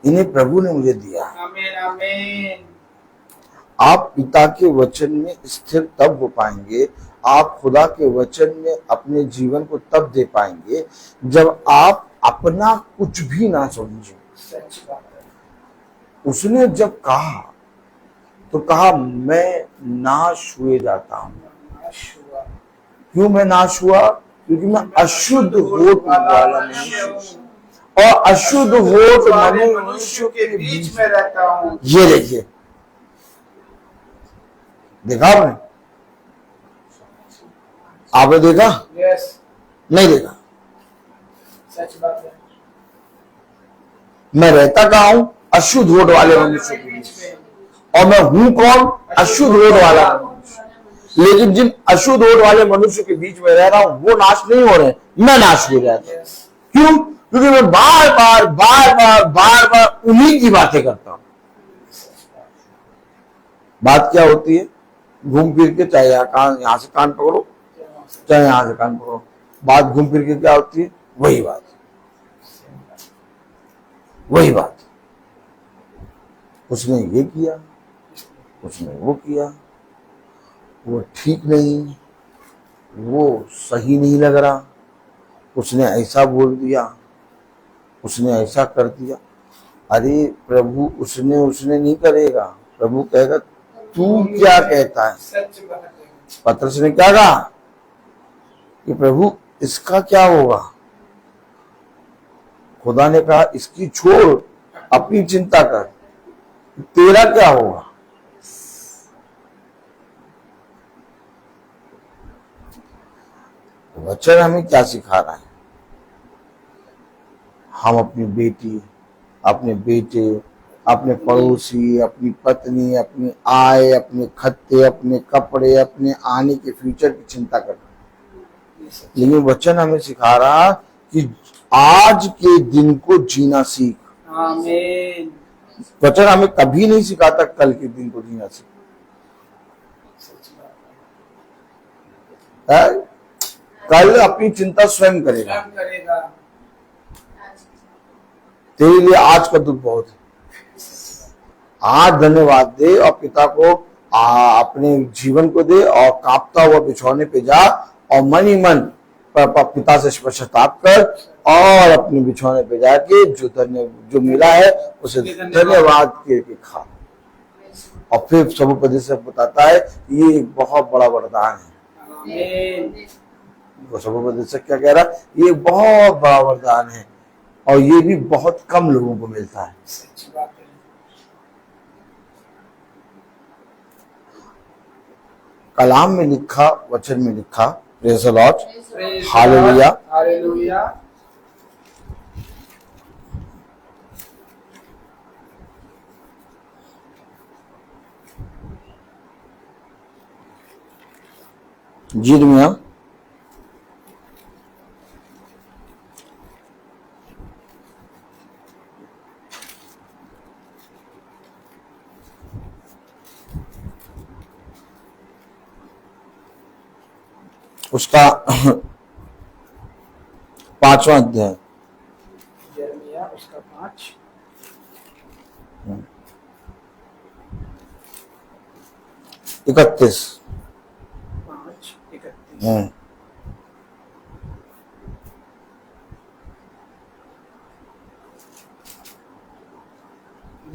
[SPEAKER 4] इन्हें प्रभु ने मुझे दिया।
[SPEAKER 2] आमीन आमीन।
[SPEAKER 4] आप पिता के वचन में स्थिर तब हो पाएंगे, आप खुदा के वचन में अपने जीवन को तब दे पाएंगे जब आप अपना कुछ भी ना समझे।
[SPEAKER 2] सच बात है।
[SPEAKER 4] उसने जब कहा तो कहा, मैं नाश हुए जाता हूं। क्यों मैं नाश हुआ? क्योंकि मैं अशुद्ध होठ वाला मनुष्य, और अशुद्ध होठ मनुष्य के बीच में
[SPEAKER 2] रहता हूं।
[SPEAKER 4] ये देखिए, देखा आपने? आपने देखा?
[SPEAKER 2] यस।
[SPEAKER 4] नहीं देखा?
[SPEAKER 2] सच बात है।
[SPEAKER 4] मैं रहता कहाँ हूं? अशुद्ध होठ वाले मनुष्य के बीच में। और मैं हूं कौन? अशुद्ध होठ वाला मनुष्य। लेकिन जिन अशुद्ध होठ वाले मनुष्य के बीच में रह रहा हूं वो नाश नहीं हो रहे, मैं नाश हो जाता हूं। क्यों? क्योंकि मैं बार बार उन्हीं की बातें करता हूं। बात क्या होती है? घूम फिर के, चाहे यहां से कान पकड़ो, चाहे यहां से कान पकड़ो, बात घूम फिर के क्या होती है? वही बात, वही बात। उसने ये किया, उसने वो किया, वो ठीक नहीं, वो सही नहीं लग रहा, उसने ऐसा बोल दिया, उसने ऐसा कर दिया। अरे प्रभु उसने नहीं करेगा, प्रभु कहेगा तू क्या कहता है?
[SPEAKER 2] सच बात है।
[SPEAKER 4] पतरस ने क्या कहा कि प्रभु इसका क्या होगा? खुदा ने कहा इसकी छोड़, अपनी चिंता कर, तेरा क्या होगा? वचन हमें क्या सिखा रहा है? हम अपनी बेटी, अपने बेटे, अपने पड़ोसी, अपनी पत्नी, अपनी आय, अपने खत्ते, अपने कपड़े, अपने आने के फ्यूचर की चिंता करते हैं। लेकिन वचन हमें सिखा रहा कि आज के दिन को जीना सीख।
[SPEAKER 2] आमीन।
[SPEAKER 4] वचन हमें कभी नहीं सिखाता कल के दिन को जीना सीख। कल अपनी चिंता स्वयं करेगा। तेरे लिए आज का दुख बहुत है। आज धन्यवाद दे और पिता को अपने जीवन को दे, और कांपता हुआ बिछौने पे जा और मन ही मन पिता से पश्चाताप कर, और अपने बिछौने पे जाके जो मिला है उसे धन्यवाद के खा। और फिर सबोपदेश से बताता है ये एक बहुत बड़ा वरदान है। वो सबोपदेश क्या कह रहा है? ये बहुत बड़ा वरदान है, और ये भी बहुत कम लोगों को मिलता है। कलाम में लिखा, वचन में लिखा, प्रेज़ द लॉर्ड, हालेलुया। जी मियाँ। उसका 5वां अध्याय।
[SPEAKER 2] यिर्मयाह उसका 5
[SPEAKER 4] 31।
[SPEAKER 2] 5:31।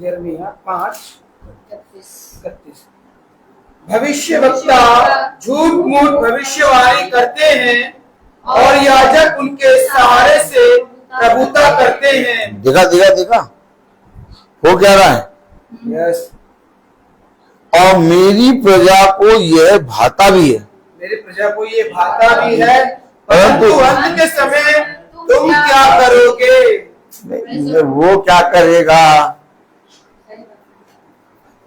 [SPEAKER 2] यिर्मयाह 5:31। भविष्य वक्ता झूठ मूठ भविष्यवाणी करते हैं और याजक उनके सहारे से प्रभुता करते हैं।
[SPEAKER 4] देखा देखा देखा, वो कह रहा है
[SPEAKER 2] यस,
[SPEAKER 4] और मेरी प्रजा को यह भाता भी है।
[SPEAKER 2] मेरी प्रजा को ये भाता भी है, परंतु अंत के समय तुम क्या करोगे?
[SPEAKER 4] वो क्या करेगा?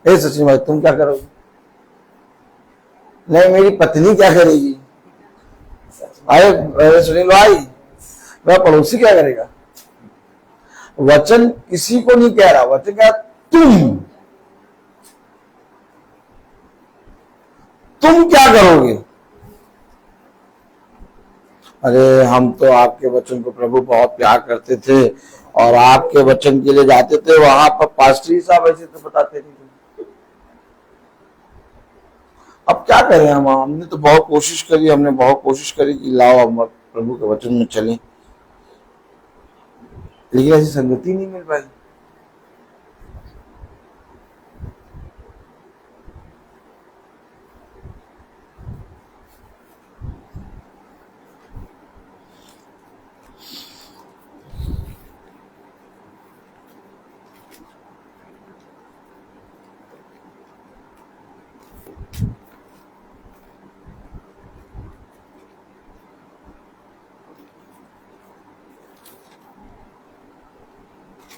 [SPEAKER 4] ए सचिन भाई, तुम क्या करोगे? नहीं, मेरी पत्नी क्या करेगी? अरे सुनील भाई, वह पड़ोसी क्या करेगा? वचन किसी को नहीं कह रहा, वचन कह रहा तुम क्या करोगे? अरे हम तो आपके वचन को प्रभु बहुत प्यार करते थे और आपके वचन के लिए जाते थे, वहां पर पास्टरी साहब ऐसे तो बताते नहीं। अब क्या करें हमने तो बहुत कोशिश करी, हमने बहुत कोशिश करी कि लाओ हम प्रभु के वचन में चलें, लेकिन ऐसी संगति नहीं मिल पाई।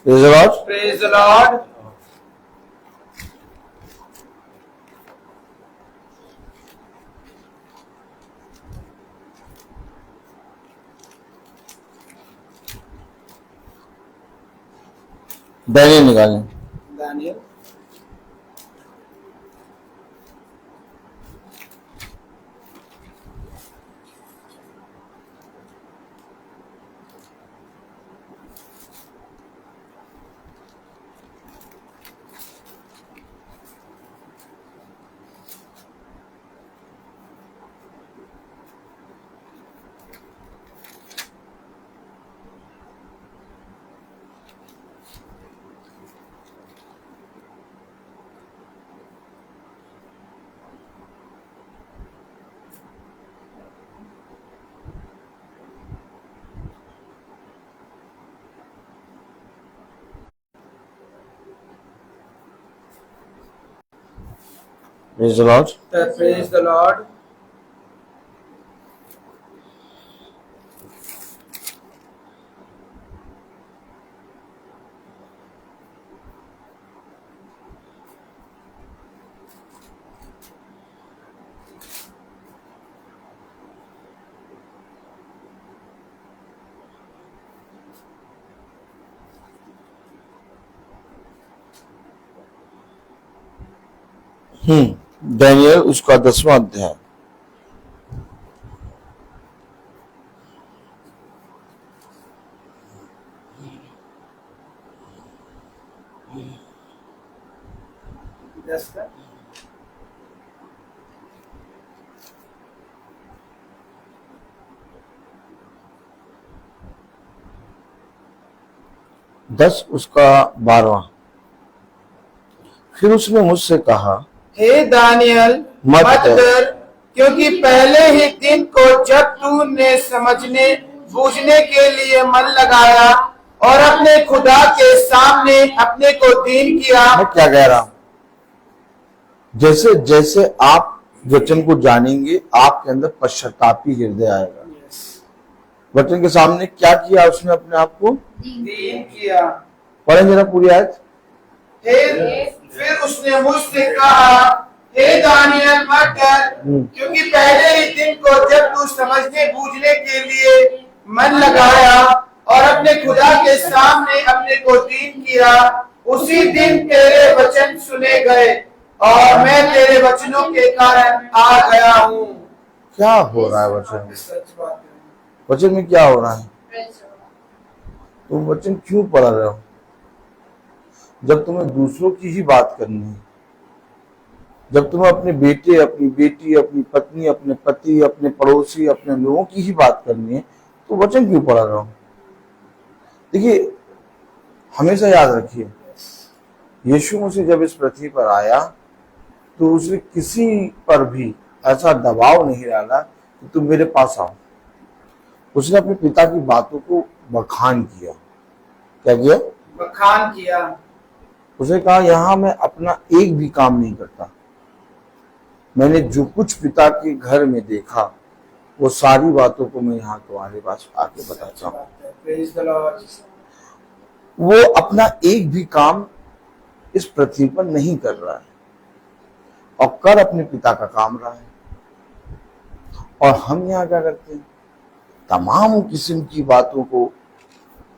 [SPEAKER 4] Praise the Lord.
[SPEAKER 2] Praise the Lord.
[SPEAKER 4] Daniel निकालें।
[SPEAKER 2] Daniel
[SPEAKER 4] Praise the Lord.
[SPEAKER 2] Praise the Lord.
[SPEAKER 4] Daniel उसका 10वां अध्याय। दस उसका 12वां। फिर उसने मुझसे कहा,
[SPEAKER 2] हे दानियल मत डर, क्योंकि पहले ही दिन को जब तूने समझने बूझने के लिए मन लगाया और अपने खुदा के सामने अपने को दीन किया।
[SPEAKER 4] मैं क्या कह रहा हूं? जैसे जैसे आप वचन को जानेंगे, आपके अंदर पश्चातापी हृदय आएगा। वचन के सामने क्या किया उसने? अपने आप को
[SPEAKER 2] दीन किया।
[SPEAKER 4] पढ़ें जरा पूरी आयत।
[SPEAKER 2] फिर उसने मुझसे कहा, हे दानियल मत मत डर, क्योंकि पहले ही दिन को जब तू समझने बूझने के लिए मन लगाया और अपने खुदा के सामने अपने को दीन किया, उसी दिन तेरे वचन सुने गए और मैं तेरे वचनों के कारण आ गया हूँ।
[SPEAKER 4] क्या हो रहा है वचन में?
[SPEAKER 2] सच बात है।
[SPEAKER 4] वचन में क्या हो रहा है?
[SPEAKER 3] Praise the Lord.
[SPEAKER 4] तुम वचन क्यों पढ़ रहे हो? जब तुम्हें दूसरों की ही बात करनी है, जब तुम्हें अपने बेटे, अपनी बेटी, अपनी पत्नी, अपने पति, अपने पड़ोसी, अपने लोगों की ही बात करनी है, तो वचन क्यों पढ़ रहे हो? देखिए, हमेशा याद रखिए, यीशु मसीह जब इस पृथ्वी पर आया तो उसने किसी पर भी ऐसा दबाव नहीं डाला कि तुम मेरे पास आओ। उसने अपने पिता की बातों को बखान किया। क्या किया?
[SPEAKER 2] बखान किया।
[SPEAKER 4] उसने कहा, यहां मैं अपना एक भी काम नहीं करता, मैंने जो कुछ पिता के घर में देखा वो सारी बातों को मैं यहाँ तुम्हारे पास आके बताता हूँ।
[SPEAKER 2] Praise the Lord.
[SPEAKER 4] वो अपना एक भी काम इस पृथ्वी पर नहीं कर रहा है और कर अपने पिता का काम रहा है। और हम यहाँ क्या करते हैं? तमाम किस्म की बातों को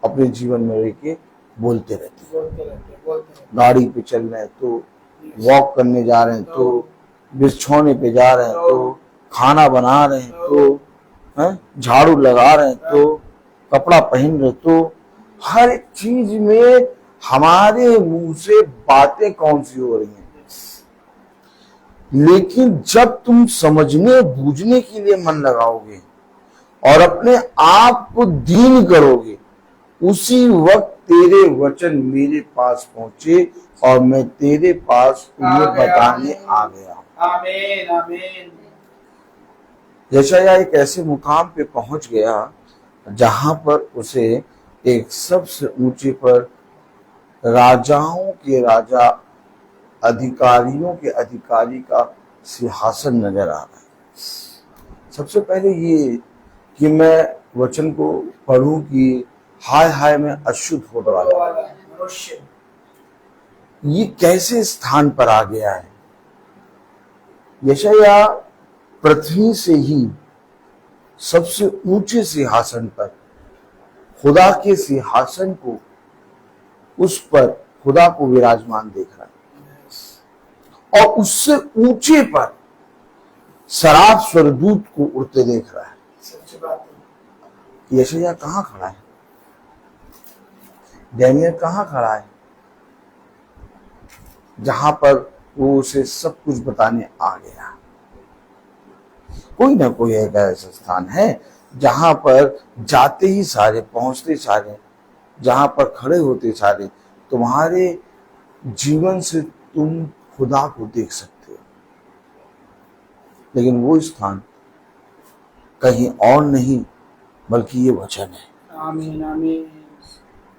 [SPEAKER 4] अपने जीवन में लेके बोलते रहते हैं। गाड़ी पे चल रहे हैं तो, वॉक करने जा रहे हैं तो, बिछौने पे जा रहे हैं तो, खाना बना रहे हैं तो, झाड़ू लगा रहे हैं तो, कपड़ा पहन रहे तो, हर एक चीज में हमारे मुंह से बातें कौन सी हो रही हैं। लेकिन जब तुम समझने बूझने के लिए मन लगाओगे और अपने आप को दीन करोगे, उसी वक्त तेरे वचन मेरे पास पहुंचे और मैं तेरे पास तुम्हें बताने आ गया।
[SPEAKER 2] आमीन आमीन।
[SPEAKER 4] यशायाह एक ऐसे मुकाम पे पहुंच गया जहां पर उसे एक सबसे ऊंचे पर राजाओं के राजा, अधिकारियों के अधिकारी का सिंहासन नजर आ रहा है। सबसे पहले ये कि मैं वचन को पढ़ूं कि हाय हाय मैं अशुद्ध होने वाला हूं। ये कैसे स्थान पर आ गया है? यशायाह पृथ्वी से ही सबसे ऊंचे सिंहासन पर, खुदा के सिंहासन को, उस पर खुदा को विराजमान देख रहा है और उससे ऊंचे पर शराब स्वर्गदूत को उड़ते देख रहा है।
[SPEAKER 2] सच बात है।
[SPEAKER 4] यशायाह कहाँ खड़ा है? डैनियल कहाँ खड़ा है? जहां पर वो उसे सब कुछ बताने आ गया। कोई ना कोई एक ऐसा स्थान है जहां पर जाते ही सारे, पहुंचते सारे, जहां पर खड़े होते सारे, तुम्हारे जीवन से तुम खुदा को देख सकते हो। लेकिन वो स्थान कहीं और नहीं बल्कि ये वचन है।
[SPEAKER 2] आमीन आमीन।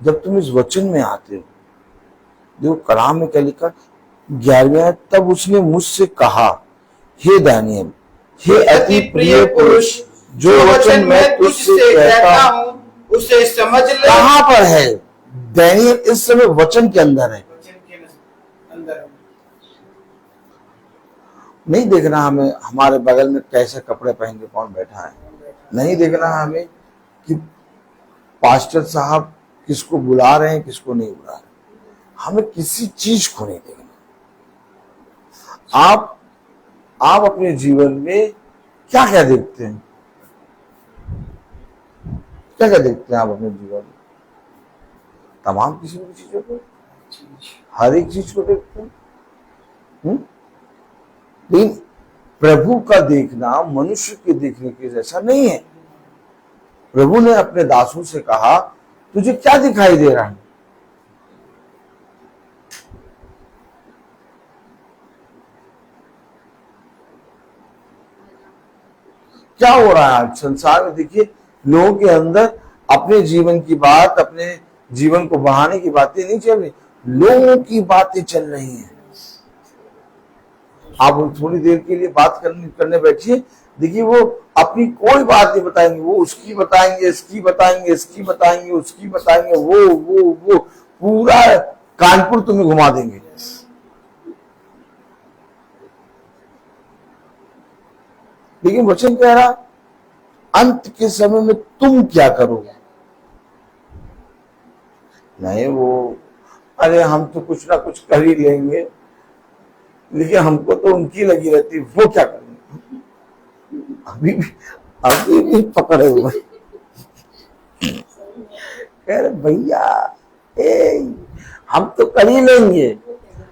[SPEAKER 4] जब तुम इस वचन में आते हो, देखो कलाम में क्या लिखा, 11वें, तब उसने मुझसे कहा, हे दानियल, हे अति प्रिय पुरुष, जो वचन मैं तुझसे कहता हूं
[SPEAKER 2] उसे समझ ले।
[SPEAKER 4] कहां पर है? दानियल इस समय वचन के अंदर है।
[SPEAKER 2] वचन के अंदर
[SPEAKER 4] नहीं देखना हमें हमारे बगल में कैसे कपड़े पहन के कौन बैठा है, नहीं देखना हमें कि पास्टर साहब किसको बुला रहे हैं, किसको नहीं बुला रहे। हमें किसी चीज को नहीं देखना। आप अपने जीवन में क्या क्या देखते हैं? क्या क्या देखते हैं आप अपने जीवन में? तमाम किसी भी चीजों को, हर एक चीज को देखते हैं। लेकिन प्रभु का देखना मनुष्य के देखने के जैसा नहीं है। प्रभु ने अपने दासों से कहा, तुझे क्या दिखाई दे रहा है? क्या हो रहा है आज संसार में? देखिए, लोगों के अंदर अपने जीवन की बात, अपने जीवन को बढ़ाने की बातें नहीं चल रही, लोगों की बातें चल रही हैं। आप थोड़ी देर के लिए बात करने बैठिए, देखिए वो अपनी कोई बात नहीं बताएंगे, वो उसकी बताएंगे, इसकी बताएंगे, इसकी बताएंगे, उसकी बताएंगे, वो पूरा कानपुर तुम्हें घुमा देंगे। लेकिन वचन कह रहा अंत के समय में तुम क्या करोगे? नहीं वो, अरे हम तो कुछ ना कुछ कर ही लेंगे, लेकिन हमको तो उनकी लगी रहती, वो क्या करेंगे? अभी भी पकड़े हुए। कह रहे भैया हम तो कर ही लेंगे,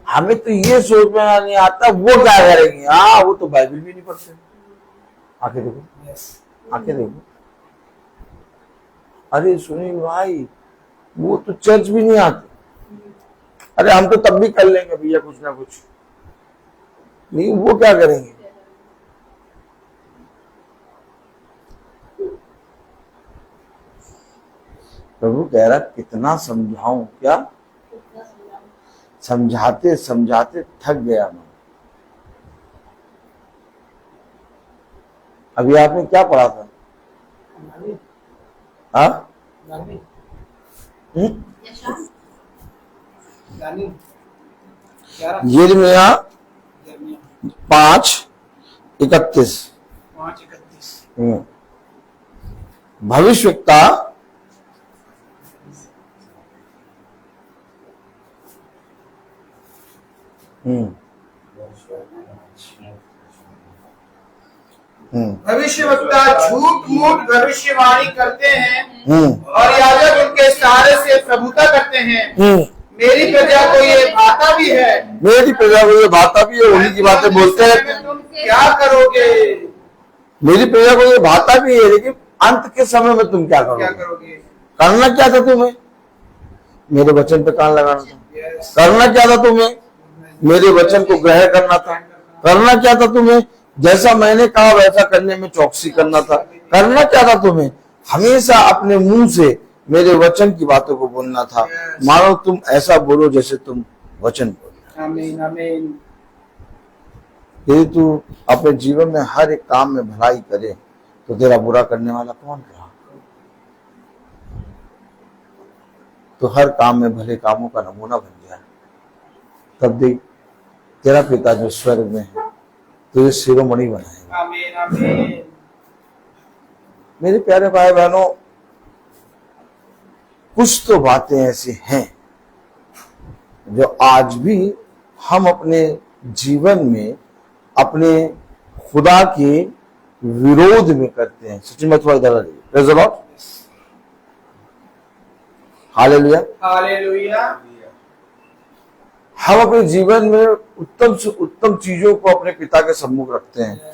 [SPEAKER 4] हमें तो ये सोच में नहीं आता वो क्या करेंगे। हाँ वो तो बाइबल भी नहीं पढ़ते। आके देखो, आके देखो। अरे सुनील भाई वो तो चर्च भी नहीं आते। अरे हम तो तब भी कर लेंगे भैया कुछ ना कुछ, नहीं वो क्या करेंगे? प्रभु कह रहा कितना समझाऊं, क्या समझाते समझाते थक गया मैं। अभी आपने क्या पढ़ा था? हाँ यिर्मयाह 5:31 भविष्यवक्ता
[SPEAKER 2] भविष्यवक्ता झूठ मूठ भविष्यवाणी करते हैं और याजक उनके सहारे से प्रभुता करते हैं। मेरी प्रजा को ये भाता भी है,
[SPEAKER 4] मेरी प्रजा को ये भाता भी है, उन्हीं की बातें बोलते हैं।
[SPEAKER 2] तुम क्या करोगे?
[SPEAKER 4] मेरी प्रजा को ये भाता भी है, लेकिन अंत के समय में तुम क्या करोगे? करना क्या था तुम्हें? मेरे वचन पे कान लगाना था। करना क्या था तुम्हें? मेरे वचन को ग्रहण करना था। करना क्या था तुम्हें? जैसा मैंने कहा वैसा करने में चौकसी करना था। करना क्या था तुम्हें? हमेशा अपने मुंह से मेरे वचन की बातों को बोलना था। मानो तुम ऐसा बोलो जैसे तुम वचन बोलो।
[SPEAKER 2] आमीन आमीन।
[SPEAKER 4] यदि तू अपने जीवन में हर एक काम में भलाई करे तो तेरा बुरा करने वाला कौन रहा? तो हर काम में भले कामों का नमूना बन जाए, तब देख तेरा पिता जो स्वर्ग में है तो ये शिरोमणि बनाएगा।
[SPEAKER 2] आमीन आमीन।
[SPEAKER 4] मेरे प्यारे भाई बहनों, कुछ तो बातें ऐसी हैं जो आज भी हम अपने जीवन में अपने खुदा के विरोध में करते हैं। सचिन मत थोड़ा इधर आइए। Praise the Lord, hallelujah
[SPEAKER 2] hallelujah.
[SPEAKER 4] हम अपने जीवन में उत्तम से उत्तम चीजों को अपने पिता के सम्मुख रखते हैं।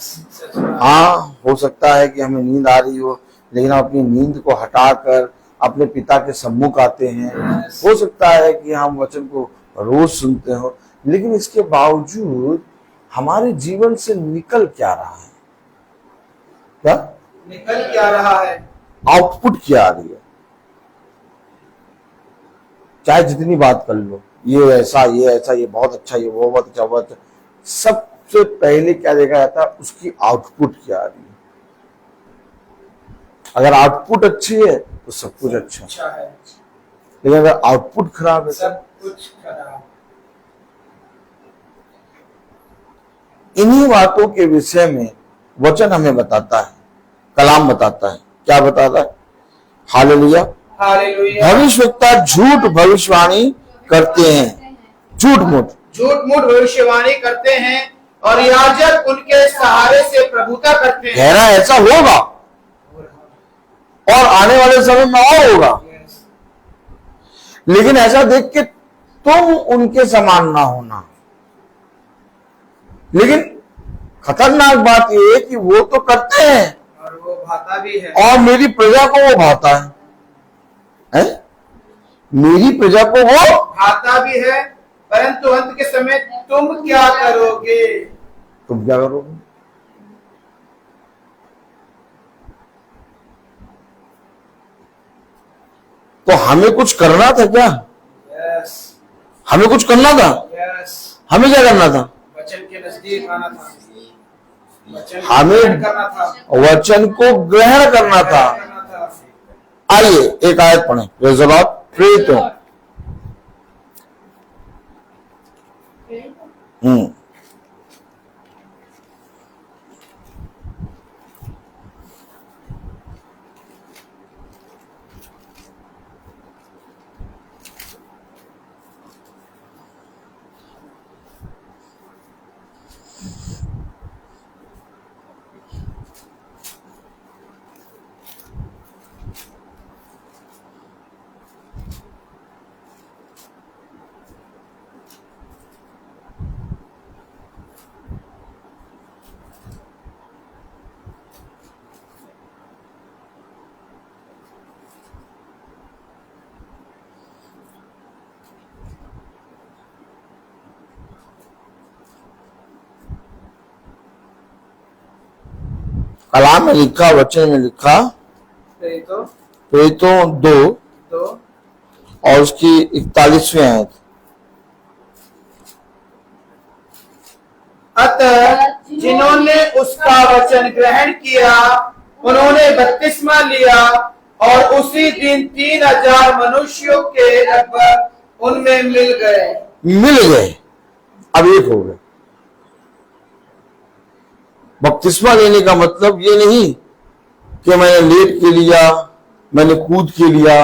[SPEAKER 4] हाँ हो सकता है कि हमें नींद आ रही हो, लेकिन हम अपनी नींद को हटाकर अपने पिता के सम्मुख आते हैं। हो सकता है कि हम वचन को रोज सुनते हो, लेकिन इसके बावजूद हमारे जीवन से निकल क्या रहा है? क्या
[SPEAKER 2] निकल क्या रहा है?
[SPEAKER 4] आउटपुट क्या आ रही है? चाहे जितनी बात कर लो, ये ऐसा, ये बहुत अच्छा, ये वो बहुत अच्छा, बहुत अच्छा, सबसे पहले क्या देखा जाता है? उसकी आउटपुट क्या आ रही है। अगर आउटपुट अच्छी है तो सब कुछ अच्छा
[SPEAKER 2] है,
[SPEAKER 4] लेकिन अगर आउटपुट खराब है
[SPEAKER 2] सब कुछ खराब।
[SPEAKER 4] इन्हीं बातों के विषय में वचन हमें बताता है, कलाम बताता है। क्या बताता है? Hallelujah
[SPEAKER 2] hallelujah.
[SPEAKER 4] भविष्यवक्ता झूठ भविष्यवाणी करते हैं, झूठ मूठ
[SPEAKER 2] भविष्यवाणी करते हैं और याजक उनके सहारे से प्रभुता करते हैं।
[SPEAKER 4] कह रहा है ऐसा होगा और आने वाले समय में और होगा, लेकिन ऐसा देख के तुम उनके समान ना होना। लेकिन खतरनाक बात यह है कि वो तो करते हैं
[SPEAKER 2] और वो भाता भी है,
[SPEAKER 4] और मेरी प्रजा को वो भाता है? मेरी प्रजा को वो
[SPEAKER 2] भाता भी है, परंतु अंत के समय तुम क्या करोगे?
[SPEAKER 4] तुम क्या करोगे? तो हमें कुछ करना था क्या?
[SPEAKER 2] यस
[SPEAKER 4] हमें कुछ करना था।
[SPEAKER 2] यस।
[SPEAKER 4] हमें क्या करना था?
[SPEAKER 2] वचन के नजदीक आना था, वचन को
[SPEAKER 4] हमें
[SPEAKER 2] ग्रहण करना था,
[SPEAKER 4] वचन को ग्रहण करना था।
[SPEAKER 2] करना था।
[SPEAKER 4] आइए एक आयत पढ़ें। Praise the Lord. प्रेरित हो। कलाम में लिखा, वचन में लिखा, प्रेरितों 2 और उसकी 41वीं आयत।
[SPEAKER 2] अतः जिन्होंने उसका वचन ग्रहण किया उन्होंने बपतिस्मा लिया और उसी दिन 3000 मनुष्यों के लगभग उनमें मिल गए।
[SPEAKER 4] अब एक हो गए। बपतिस्मा लेने का मतलब ये नहीं कि मैंने लेट के लिया, मैंने कूद के लिया,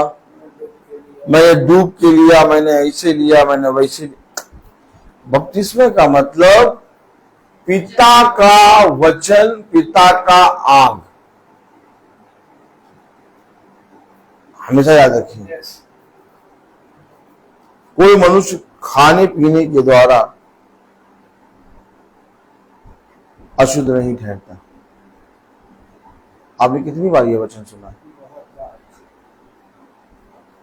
[SPEAKER 4] मैंने डूब के लिया, मैंने ऐसे लिया, मैंने वैसे लिया। बपतिस्मे का मतलब पिता का वचन, पिता का आग। हमेशा याद रखिए, कोई मनुष्य खाने पीने के द्वारा अशुद्ध नहीं ठहरता। आपने कितनी बार ये वचन सुना है?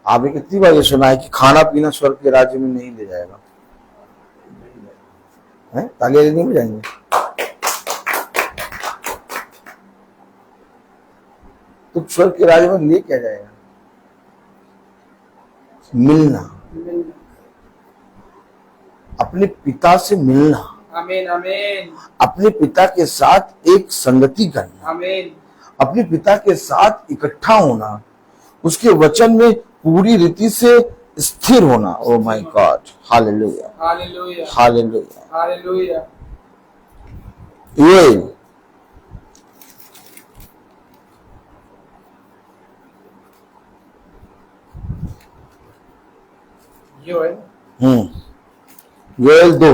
[SPEAKER 4] आपने कितनी बार ये सुना है कि खाना पीना स्वर्ग के राज्य में नहीं ले जाएगा? हैं? तालियां नहीं बजाएंगे? तो स्वर्ग के राज्य में ले क्या जाएगा? मिलना, अपने पिता से मिलना,
[SPEAKER 2] आमीन आमीन,
[SPEAKER 4] अपने पिता के साथ एक संगति करना,
[SPEAKER 2] आमीन,
[SPEAKER 4] अपने पिता के साथ इकट्ठा होना, उसके वचन में पूरी रीति से स्थिर होना। Oh my God, hallelujah
[SPEAKER 2] hallelujah
[SPEAKER 4] hallelujah
[SPEAKER 2] hallelujah. Joel
[SPEAKER 4] Joel 2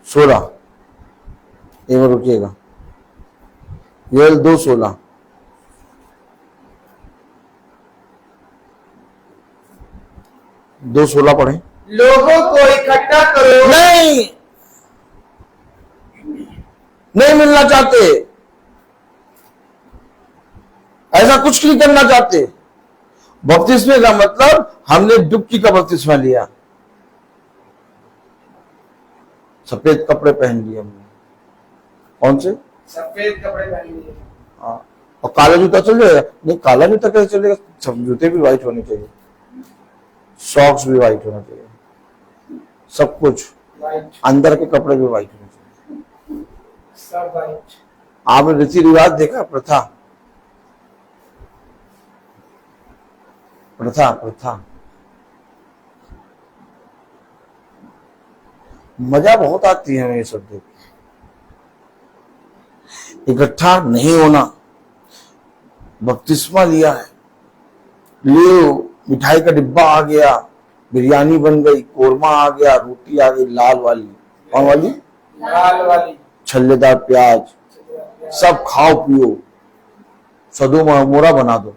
[SPEAKER 4] 16 एक बार रुकिएगा। योएल 2:16 2:16 पढ़े।
[SPEAKER 2] लोगों को इकट्ठा करो।
[SPEAKER 4] नहीं मिलना चाहते, ऐसा कुछ नहीं करना चाहते। बपतिस्मे का मतलब हमने डुबकी का बपतिस्मा लिया, सफेद कपड़े पहन लिए हमने। कौन से?
[SPEAKER 2] सफेद कपड़े पहन लिए।
[SPEAKER 4] और काला जूता चल जाएगा? नहीं, काला जूता कैसे चलेगा? सब जूते भी व्हाइट होने चाहिए, सॉक्स भी व्हाइट होना चाहिए, सब कुछ, अंदर के कपड़े भी व्हाइट होने चाहिए,
[SPEAKER 2] सब व्हाइट।
[SPEAKER 4] आपने रीति रिवाज देखा? प्रथा प्रथा प्रथा मजा बहुत आती है ये सब देख। इकट्ठा नहीं होना। बपतिस्मा लिया है, लियो, मिठाई का डिब्बा आ गया, बिरयानी बन गई, कोरमा आ गया, रोटी आ गई लाल वाली। कौन वाली?
[SPEAKER 2] लाल वाली,
[SPEAKER 4] छल्लेदार प्याज, सब खाओ पियो, सदो मोरा बना दो।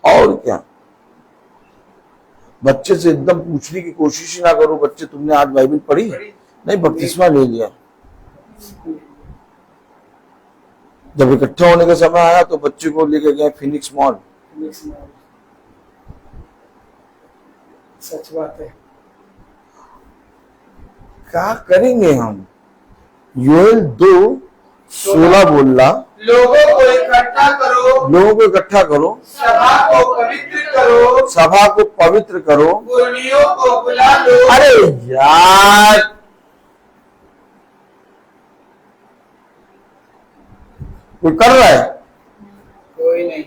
[SPEAKER 4] और क्या, बच्चे से एकदम पूछने की कोशिश ही ना करो, बच्चे तुमने आज बाइबल पढ़ी? नहीं, बपतिस्मा ले लिया। जब इकट्ठा होने का समय आया तो बच्चे को लेके गए फिनिक्स मॉल।
[SPEAKER 2] सच बात है।
[SPEAKER 4] क्या करेंगे हम? योएल 2:16 बोल रहा,
[SPEAKER 2] लोगों को इकट्ठा करो,
[SPEAKER 4] लोगों को इकट्ठा करो,
[SPEAKER 2] सभा को पवित्र करो,
[SPEAKER 4] सभा को पवित्र करो,
[SPEAKER 2] गुरनियों को बुला लो।
[SPEAKER 4] अरे यार, कोई कर रहा है?
[SPEAKER 2] कोई नहीं।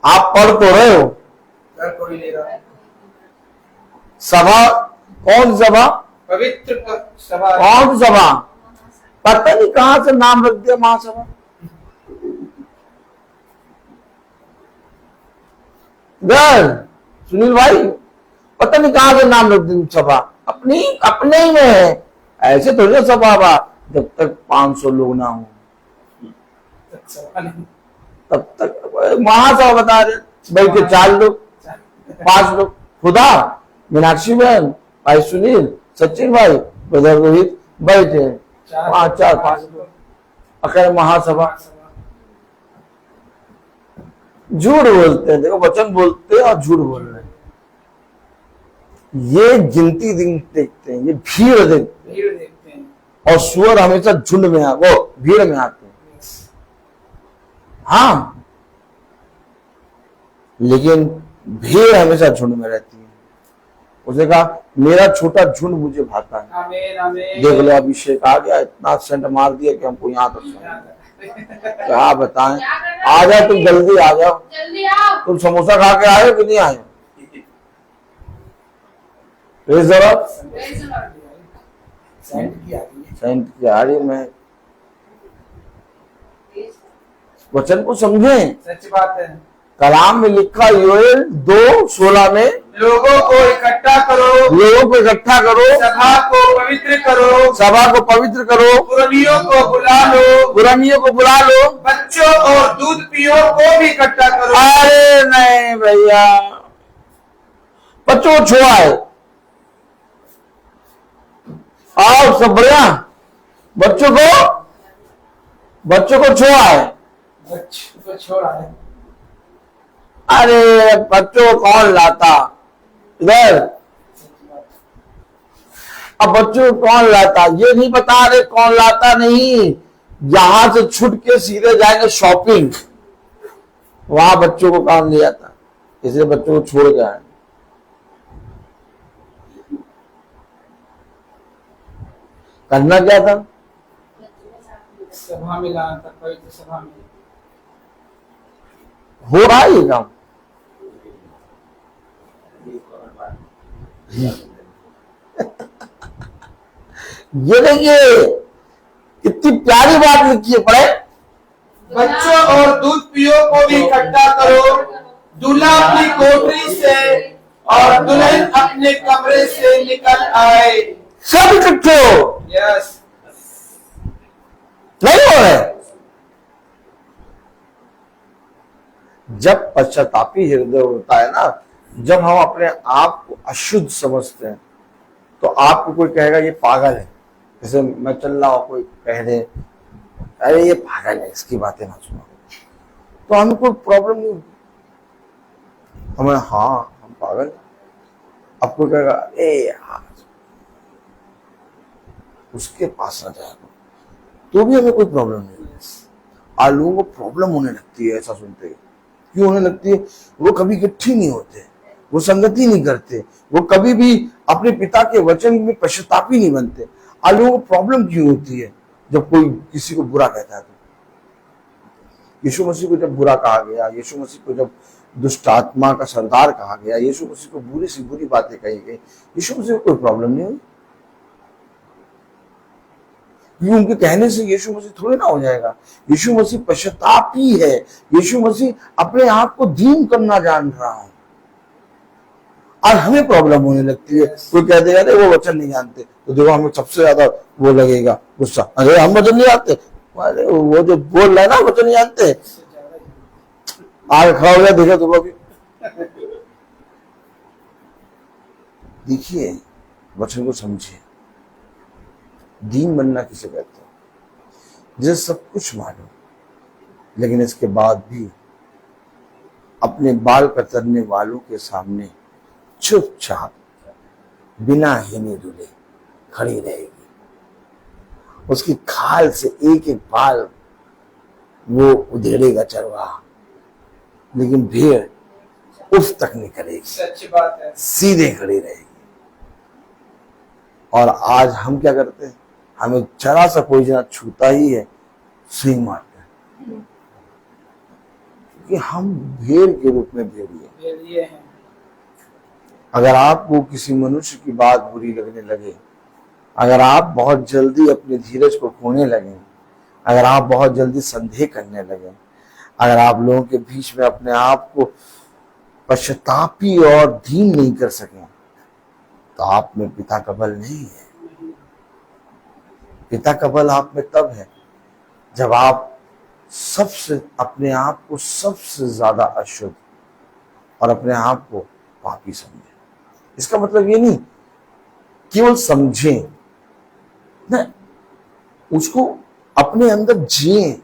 [SPEAKER 4] आप पढ़ तो रहे हो।
[SPEAKER 2] घर कोई नहीं रहा।
[SPEAKER 4] सभा कौन? सभा
[SPEAKER 2] पवित्र सभा।
[SPEAKER 4] कौन सभा? पता नहीं कहां से नाम रख दिया महासभा। घर सुनील भाई, पता नहीं कहां से नाम रख दिया सभा। अपने ही में है, ऐसे थोड़ी सभा बा जब तक 500 लोग ना हो तब तक महासभा बता रहे। बैठ के 4 लोग 5 लोग, खुदा, मीनाक्षी बहन, भाई सुनील, सचिन भाई, ब्रदर रोहित बैठे 4-5 लोग, अकेले महासभा। झूठ बोलते हैं, देखो वचन बोलते हैं और झूठ बोल रहे हैं। ये गिनती दिन देखते हैं, ये भीड़ देखते हैं,
[SPEAKER 2] भीड़ देखते हैं।
[SPEAKER 4] और सुअर हमेशा झुंड में वो भीड़ में आते हैं। हाँ, लेकिन भीड़ हमेशा झुंड में रहती है। उसने कहा मेरा छोटा झुंड मुझे भाता है।
[SPEAKER 2] आमीन आमीन।
[SPEAKER 4] देख लो अभिषेक आ गया, इतना सेंट मार दिया कि हमको यहाँ तक क्या बताएं। आ जाओ तुम, जल्दी आ जाओ।
[SPEAKER 3] जल्दी आओ।
[SPEAKER 4] तुम समोसा खा के आए हो कि नहीं आए? जरा
[SPEAKER 2] सेंट की आ रही है।
[SPEAKER 4] सेंट की आ रही मैं वचन को समझे।
[SPEAKER 2] सच बात है।
[SPEAKER 4] कलाम में लिखा योएल 2:16 में
[SPEAKER 2] लोगों को इकट्ठा करो,
[SPEAKER 4] लोगों को इकट्ठा करो,
[SPEAKER 2] सभा को पवित्र करो,
[SPEAKER 4] सभा को पवित्र करो,
[SPEAKER 2] पुरनियों को बुला लो,
[SPEAKER 4] पुरनियों को बुला लो,
[SPEAKER 2] बच्चों और दूध पियो को भी इकट्ठा करो।
[SPEAKER 4] अरे नहीं भैया, बच्चों को छोड़ा है। आओ सब बढ़िया, बच्चों को छोड़ा है।
[SPEAKER 2] बच्चों को छोड़ा है।
[SPEAKER 4] अरे बच्चों को कौन लाता इधर? अब बच्चों को कौन लाता ये नहीं बता रहे, कौन लाता नहीं। यहां से छुट के सीधे जाएंगे शॉपिंग, वहां बच्चों को कौन ले जाता, इसलिए बच्चों को छोड़ के आए। करना क्या था?
[SPEAKER 2] सभा में लाना था, पवित्र सभा में।
[SPEAKER 4] हो रहा है ये काम। ये देखिए कितनी प्यारी बात लिखी है, पढ़े।
[SPEAKER 2] बच्चों और दूध पियो को भी इकट्ठा करो, दूल्हा अपनी कोठरी से और दुल्हन अपने कमरे से निकल आए।
[SPEAKER 4] सब इकट्ठे हो।
[SPEAKER 2] यस।
[SPEAKER 4] नहीं हो रहे। जब पश्चातापी हृदय होता है ना, जब हम अपने आप को अशुद्ध समझते हैं, तो आपको कोई कहेगा ये पागल है। जैसे मैं चल रहा हूं, कोई कह दे अरे ये पागल है, इसकी बातें ना सुनो, तो हमें कोई प्रॉब्लम नहीं होती। हमें हाँ हम पागल, अब कोई कहेगा ए यार उसके पास ना जाएगा, तो भी हमें कोई प्रॉब्लम नहीं है। आज लोगों को प्रॉब्लम होने लगती है ऐसा सुनते ही। क्यों होने लगती है? वो कभी इकट्ठे नहीं होते, वो संगति नहीं करते, वो कभी भी अपने पिता के वचन में पश्चातापी नहीं बनते। आज लोगों को प्रॉब्लम क्यों होती है? जब कोई किसी को बुरा कहता है तो यीशु मसीह को जब बुरा कहा गया, यीशु मसीह को जब दुष्ट आत्मा का सरदार कहा गया, यीशु मसीह को बुरी सी बुरी बातें कही गई, यीशु मसीह को कोई प्रॉब्लम नहीं हुई। उनके कहने से यीशु मसीह थोड़ी ना हो जाएगा। यीशु मसीह पश्चातापी है, यीशु मसीह अपने आप को दीन करना जान रहा है। और हमें प्रॉब्लम होने लगती है। कोई कह देगा अरे वो वचन नहीं जानते, तो देखो हमें सबसे ज्यादा वो लगेगा गुस्सा, अरे हम वचन नहीं जानते। अरे वो जो बोल रहा है ना वचन नहीं जानते, आगे खड़ा हो गया, देखा तो भी। देखिए वचन को समझिए। दीन बनना किसे कहते हैं? जिसे सब कुछ मालूम, लेकिन इसके बाद भी अपने बाल कतरने वालों के सामने चुपचाप बिना हिने डुले खड़ी रहेगी। उसकी खाल से एक एक बाल वो उधेड़ेगा चरवाहा, लेकिन भेड़ उफ तक नहीं करेगी।
[SPEAKER 2] सच बात है।
[SPEAKER 4] सीधे खड़ी रहेगी। और आज हम क्या करते हैं? हमें जरा सा कोई जना छूता ही है, सुई मारते हैं, क्योंकि हम भेड़ के रूप में भेड़िए
[SPEAKER 2] हैं।
[SPEAKER 4] अगर आपको किसी मनुष्य की बात बुरी लगने लगे, अगर आप बहुत जल्दी अपने धीरज को खोने लगे, अगर आप बहुत जल्दी संदेह करने लगे, अगर आप लोगों के बीच में अपने आप को पश्चातापी और दीन नहीं कर सके, तो आप में पिता का बल नहीं है। पिता का बल आप में तब है जब आप सबसे अपने आप को सबसे ज्यादा अशुद्ध और अपने आप को पापी समझे। इसका मतलब ये नहीं केवल समझें, नहीं, उसको अपने अंदर जिए।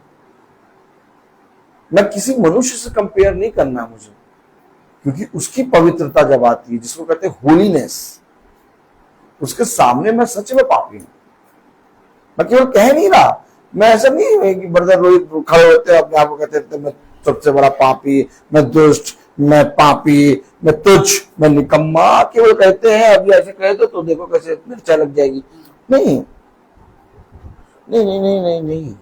[SPEAKER 4] मैं किसी मनुष्य से कंपेयर नहीं करना मुझे, क्योंकि उसकी पवित्रता जब आती है, जिसको कहते हैं होलीनेस, उसके सामने मैं सच में पापी हूं। मैं केवल कह नहीं रहा, मैं ऐसा नहीं है कि ब्रदर रोहित खड़े होते अपने आप को कहते मैं सबसे बड़ा पापी, मैं दुष्ट, मैं पापी, मैं तुच्छ, मैं निकम्मा केवल कहते हैं। अभी ऐसे कहे तो देखो कैसे मिर्चा लग जाएगी। नहीं नहीं नहीं नहीं नहीं नहीं,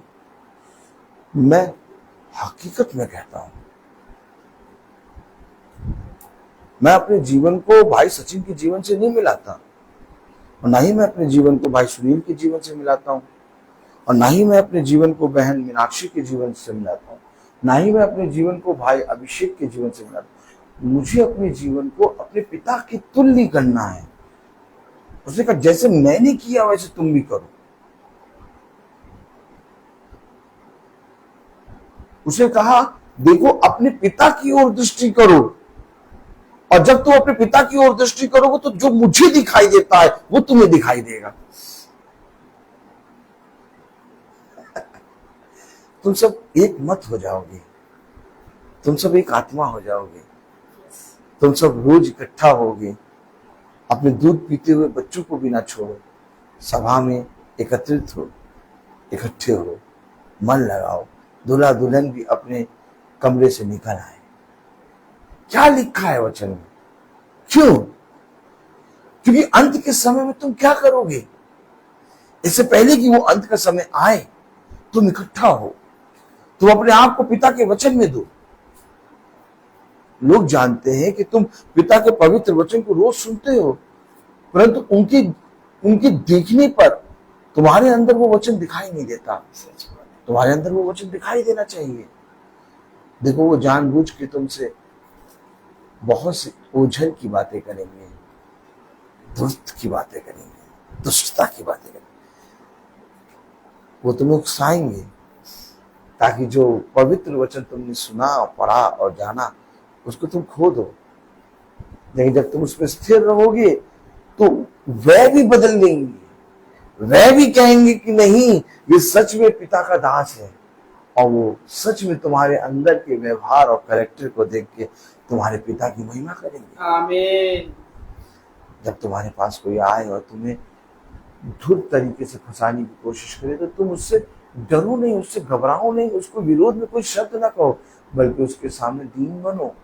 [SPEAKER 4] मैं हकीकत में कहता हूं। मैं अपने जीवन को भाई सचिन के जीवन से नहीं मिलाता, और ना ही मैं अपने जीवन को भाई सुनील के जीवन से मिलाता हूं, और ना ही मैं अपने जीवन को बहन मीनाक्षी के जीवन से मिलाता हूं, ना ही मैं अपने जीवन को भाई अभिषेक के जीवन से मिलाता हूं। मुझे अपने जीवन को अपने पिता की तुल्य करना है। उसने कहा जैसे मैंने किया वैसे तुम भी करो। उसने कहा देखो अपने पिता की ओर दृष्टि करो, और जब तुम अपने पिता की ओर दृष्टि करोगे तो जो मुझे दिखाई देता है वो तुम्हें दिखाई देगा। तुम सब एक मत हो जाओगे, तुम सब एक आत्मा हो जाओगे, तुम सब रोज इकट्ठा होगे। अपने दूध पीते हुए बच्चों को भी ना छोड़ो, सभा में एकत्रित हो, इकट्ठे हो, मन लगाओ। दूल्हा दुल्हन भी अपने कमरे से निकल आए। क्या लिखा है वचन में? क्यों? क्योंकि अंत के समय में तुम क्या करोगे? इससे पहले कि वो अंत का समय आए तुम इकट्ठा हो, तुम अपने आप को पिता के वचन में दो। लोग जानते हैं कि तुम पिता के पवित्र वचन को रोज सुनते हो, परंतु उनके देखने पर तुम्हारे अंदर वो वचन दिखाई नहीं देता। तुम्हारे अंदर वो वचन दिखाई देना चाहिए। देखो वो जानबूझ के तुमसे बहुत सी ओझल की बातें करेंगे, दुष्ट की बातें करेंगे, दुष्टता की बातें करेंगे। वो तुम्हें उकसाएंगे ताकि जो पवित्र वचन तुमने सुना, पढ़ा और जाना उसको तुम खो दो। लेकिन जब तुम उसमें स्थिर रहोगे तो वह भी बदल देंगे, वह भी कहेंगे कि नहीं ये सच में पिता का दास है, और वो सच में तुम्हारे अंदर के व्यवहार और कैरेक्टर को देख के तुम्हारे पिता की महिमा करेंगे।
[SPEAKER 2] आमीन।
[SPEAKER 4] जब तुम्हारे पास कोई आए और तुम्हें धुर तरीके से फंसाने की कोशिश करे तो तुम उससे डरो नहीं, उससे घबराओ नहीं, उसको विरोध में कोई शब्द ना कहो, बल्कि उसके सामने दीन बनो।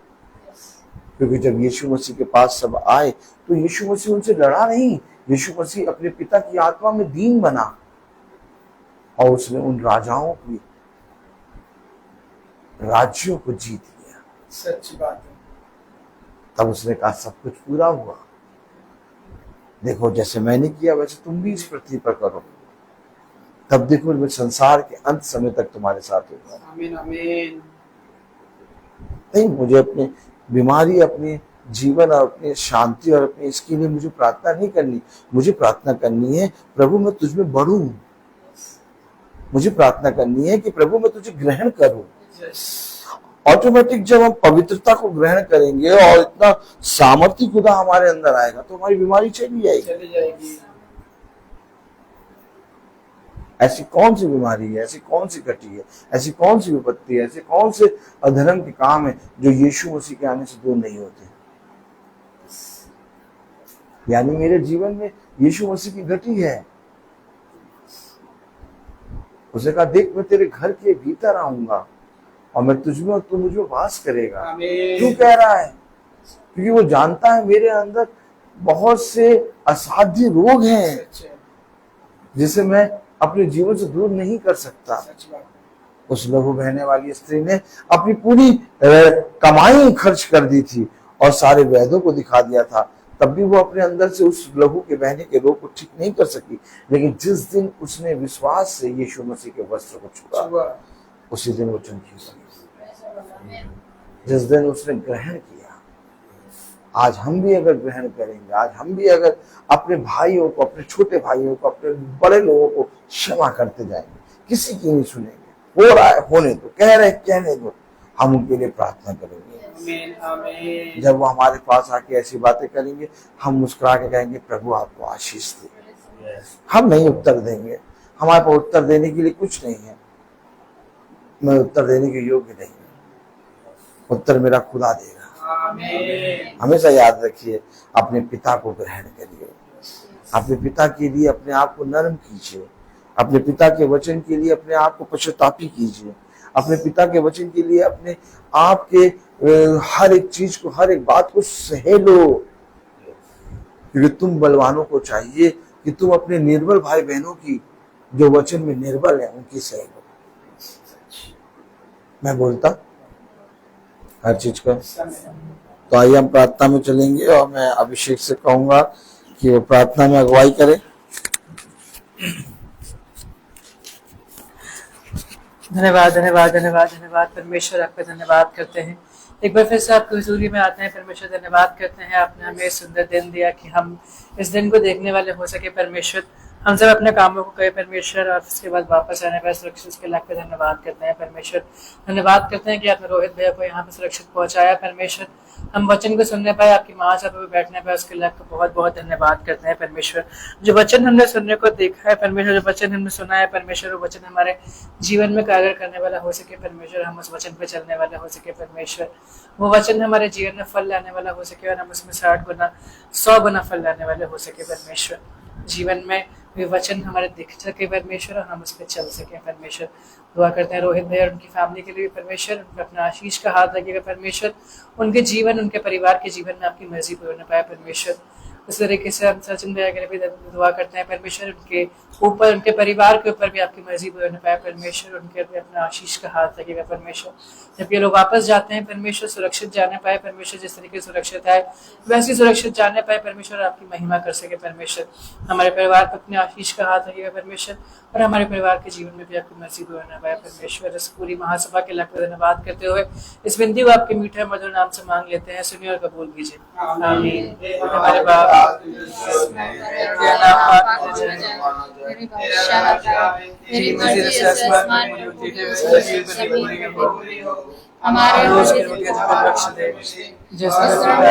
[SPEAKER 4] क्योंकि जब यीशु मसीह के पास सब आए तो यीशु मसीह उनसे लड़ा नहीं, यीशु मसीह अपने पिता की आत्मा में दीन बना, और उसने उन राजाओं की राज्यों को जीत लिया।
[SPEAKER 2] सच्ची बात है।
[SPEAKER 4] तब उसने कहा सब कुछ पूरा हुआ। देखो जैसे मैंने किया वैसे तुम भी इस पृथ्वी पर करो, तब देखो मैं संसार के अंत समय तक तुम्हारे साथ होगा।
[SPEAKER 2] आमीन आमीन।
[SPEAKER 4] नहीं, मुझे अपनी बीमारी, अपने जीवन और अपनी शांति और अपने इसके लिए मुझे प्रार्थना नहीं करनी। मुझे प्रार्थना करनी है प्रभु मैं तुझ में बढ़ूं। मुझे प्रार्थना करनी है कि प्रभु मैं तुझे ग्रहण करूं। ऑटोमेटिक जब हम पवित्रता को ग्रहण करेंगे और इतना सामर्थ्य खुदा हमारे अंदर आएगा तो हमारी बीमारी चली जाएगी। ऐसी कौन सी बीमारी है, ऐसी कौन सी कटी है, ऐसी कौन सी विपत्ति है, ऐसे कौन से अधर्म के काम है जो यीशु मसीह के आने से दूर नहीं होते? यानी मेरे जीवन में यीशु मसीह की घटी है। उसने कहा देख मैं तेरे घर के भीतर आऊंगा और मैं तुझमें और तू मुझ में वास करेगा। क्यों कह रहा है? क्योंकि वो जानता है मेरे अंदर बहुत से असाध्य रोग हैं जिसे मैं अपने जीवन से दूर नहीं कर सकता। उस लहू बहने वाली स्त्री ने अपनी पूरी कमाई खर्च कर दी थी और सारे वैद्यों को दिखा दिया था, तब भी वो अपने अंदर से उस लहू के बहने के रोग को ठीक नहीं कर सकी। लेकिन जिस दिन उसने विश्वास से यीशु मसीह के वस्त्र को छुआ उसी दिन वो चमकी बनी। जिस दिन उसने ग्रहण किया, आज हम भी अगर ग्रहण करेंगे, आज हम भी अगर अपने भाइयों को, अपने छोटे भाइयों को, अपने बड़े लोगों को क्षमा करते जाएंगे, किसी की नहीं सुनेंगे। हो रहा है होने दो, कह रहे कहने दो, हम उनके लिए प्रार्थना करेंगे।
[SPEAKER 2] आमीन आमीन।
[SPEAKER 4] जब वो हमारे पास आके ऐसी बातें करेंगे हम मुस्कुरा के कहेंगे प्रभु आपको आशीष दे। हम नहीं उत्तर देंगे, हमारे पास उत्तर देने के लिए कुछ नहीं है, मैं उत्तर देने के योग्य नहीं, उत्तर मेरा खुदा देगा।
[SPEAKER 2] आमीन।
[SPEAKER 4] हमेशा याद रखिए अपने पिता को ग्रहण करिए, अपने पिता के लिए अपने आप को नरम कीजिए, अपने पिता के वचन के लिए अपने आप को पश्चातापी कीजिए, अपने पिता के वचन के लिए अपने आप के हर एक चीज को, हर एक बात को सह लो, क्योंकि तुम बलवानों को चाहिए कि तुम अपने निर्बल भाई बहनों की, जो वचन में निर्बल है, उनकी सह लो। मैं बोलता हर चीज का। तो आइए हम प्रार्थना में चलेंगे और मैं अभिषेक से कहूंगा कि वो प्रार्थना में अगुवाई करे।
[SPEAKER 5] धन्यवाद धन्यवाद धन्यवाद धन्यवाद परमेश्वर, आपका धन्यवाद करते हैं। एक बार फिर से आपकी हुजूरी में आते हैं परमेश्वर, धन्यवाद करते हैं आपने हमें सुंदर दिन दिया कि हम इस दिन को देखने वाले हो सके परमेश्वर। हम सब अपने कामों को कहे परमेश्वर और उसके बाद वापस आने पर सुरक्षित के लाख पे धन्यवाद करते हैं परमेश्वर। धन्यवाद करते हैं कि आपने रोहित भैया को यहाँ पे सुरक्षित पहुंचाया परमेश्वर। हम वचन को सुनने पाए, आपकी महासभा पे बैठने पाए, उसके लाख का बहुत बहुत धन्यवाद करते हैं परमेश्वर। जो वचन हमने सुनने को देखा है परमेश्वर, जो वचन हमने सुना है परमेश्वर, वो वचन हमारे जीवन में कार्य करने वाला हो सके परमेश्वर। हम उस वचन पे चलने वाले हो सके परमेश्वर। वो वचन हमारे जीवन में फल लाने वाला हो सके और हम उसमें 60 गुना 100 गुना फल लाने वाले हो सके परमेश्वर। जीवन में वे वचन हमारे दिख सके परमेश्वर और हम उस पर चल सके परमेश्वर। दुआ करते हैं रोहित भाई और उनकी फैमिली के लिए परमेश्वर, उन पर अपना आशीष का हाथ लगेगा परमेश्वर। उनके जीवन, उनके परिवार के जीवन में आपकी मर्जी पूर्ण पाए परमेश्वर। उस तरीके से हम सचिन भैया के लिए भी दुआ करते हैं परमेश्वर, उनके ऊपर, उनके परिवार के ऊपर भी आपकी मर्जी पूर्ण पाए परमेश्वर। उनके ऊपर अपना आशीष का हाथ लगेगा परमेश्वर। जब ये लोग वापस जाते हैं परमेश्वर, सुरक्षित जाने पाए परमेश्वर। जिस तरीके से सुरक्षित आए वैसे सुरक्षित जाने पाए परमेश्वर, आपकी महिमा कर सके परमेश्वर। हमारे परिवार पर अपने आशीष का हाथ लगेगा परमेश्वर और हमारे परिवार के जीवन में भी आपकी मर्जी पूर्ण पाए परमेश्वर। इस पूरी महासभा के लाख धन्यवाद करते हुए इस विनती को आपके मीठे मधुर नाम से मांग लेते हैं, सुनिए और कबूल कीजिए। आमीन। हमारे बाप
[SPEAKER 3] मेरी मर्जी जैसे आसमान में होती है वैसे जमीन में पूरी हो। हमारे रोज की रोटी हमें बख्श दे, जैसे हमें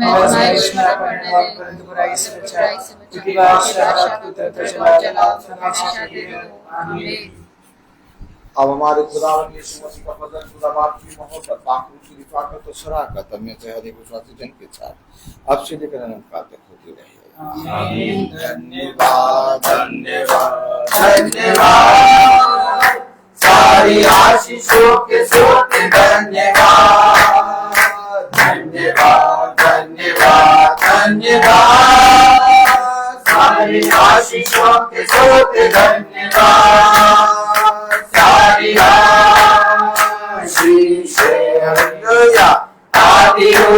[SPEAKER 3] आज़माइश में न पड़ने दे, परंतु बुराई से बचा, क्योंकि बादशाह पुत्र चला हमेशा के लिए। आमीन।
[SPEAKER 4] अब हमारे खुदावंद यीशु मसीह का फजल, खुदा बाप की मोहब्बत, पाक की रिफाकत और शराकत हमें से हर एक विश्वासी जन के साथ अब से लेकर अनंत काल तक होती रहे। आमीन। धन्यवाद धन्यवाद धन्यवाद, सारी आशीषों के सोते धन्यवाद धन्यवाद धन्यवाद धन्यवाद, सारी आशीषों के सोते धन्यवाद, सारी आशीषें हालेलुया आती हो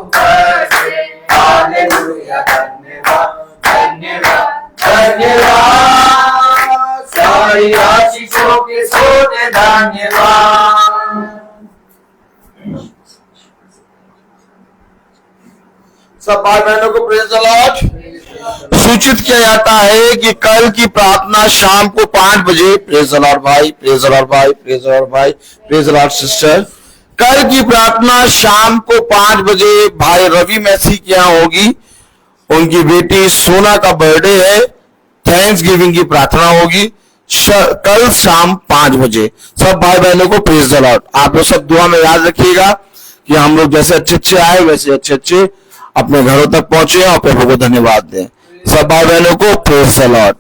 [SPEAKER 4] बरसे, हालेलुया धन्यवाद धन्यवाद धन्यवाद, सारी आशीषों के सोते धन्यवाद। सब भाई बहनों को प्रेज़ द लॉर्ड। सूचित किया जाता है कि कल की प्रार्थना शाम को 5 बजे, प्रेज़ द लॉर्ड भाई, प्रेज़ द लॉर्ड भाई, प्रेज़ द लॉर्ड भाई, प्रेज़ द लॉर्ड सिस्टर, कल की प्रार्थना शाम को 5 बजे भाई रवि मैसी के यहाँ होगी। उनकी बेटी सोना का बर्थडे है, थैंक्स गिविंग की प्रार्थना होगी कल शाम 5 बजे। सब भाई बहनों को प्रेज़ द लॉर्ड। आप लोग सब दुआ में याद रखिएगा कि हम लोग जैसे अच्छे आए वैसे अच्छे अपने घरों तक पहुंचे और प्रभु को धन्यवाद दें। सब भाई बहनों को प्रेज़ द लॉर्ड।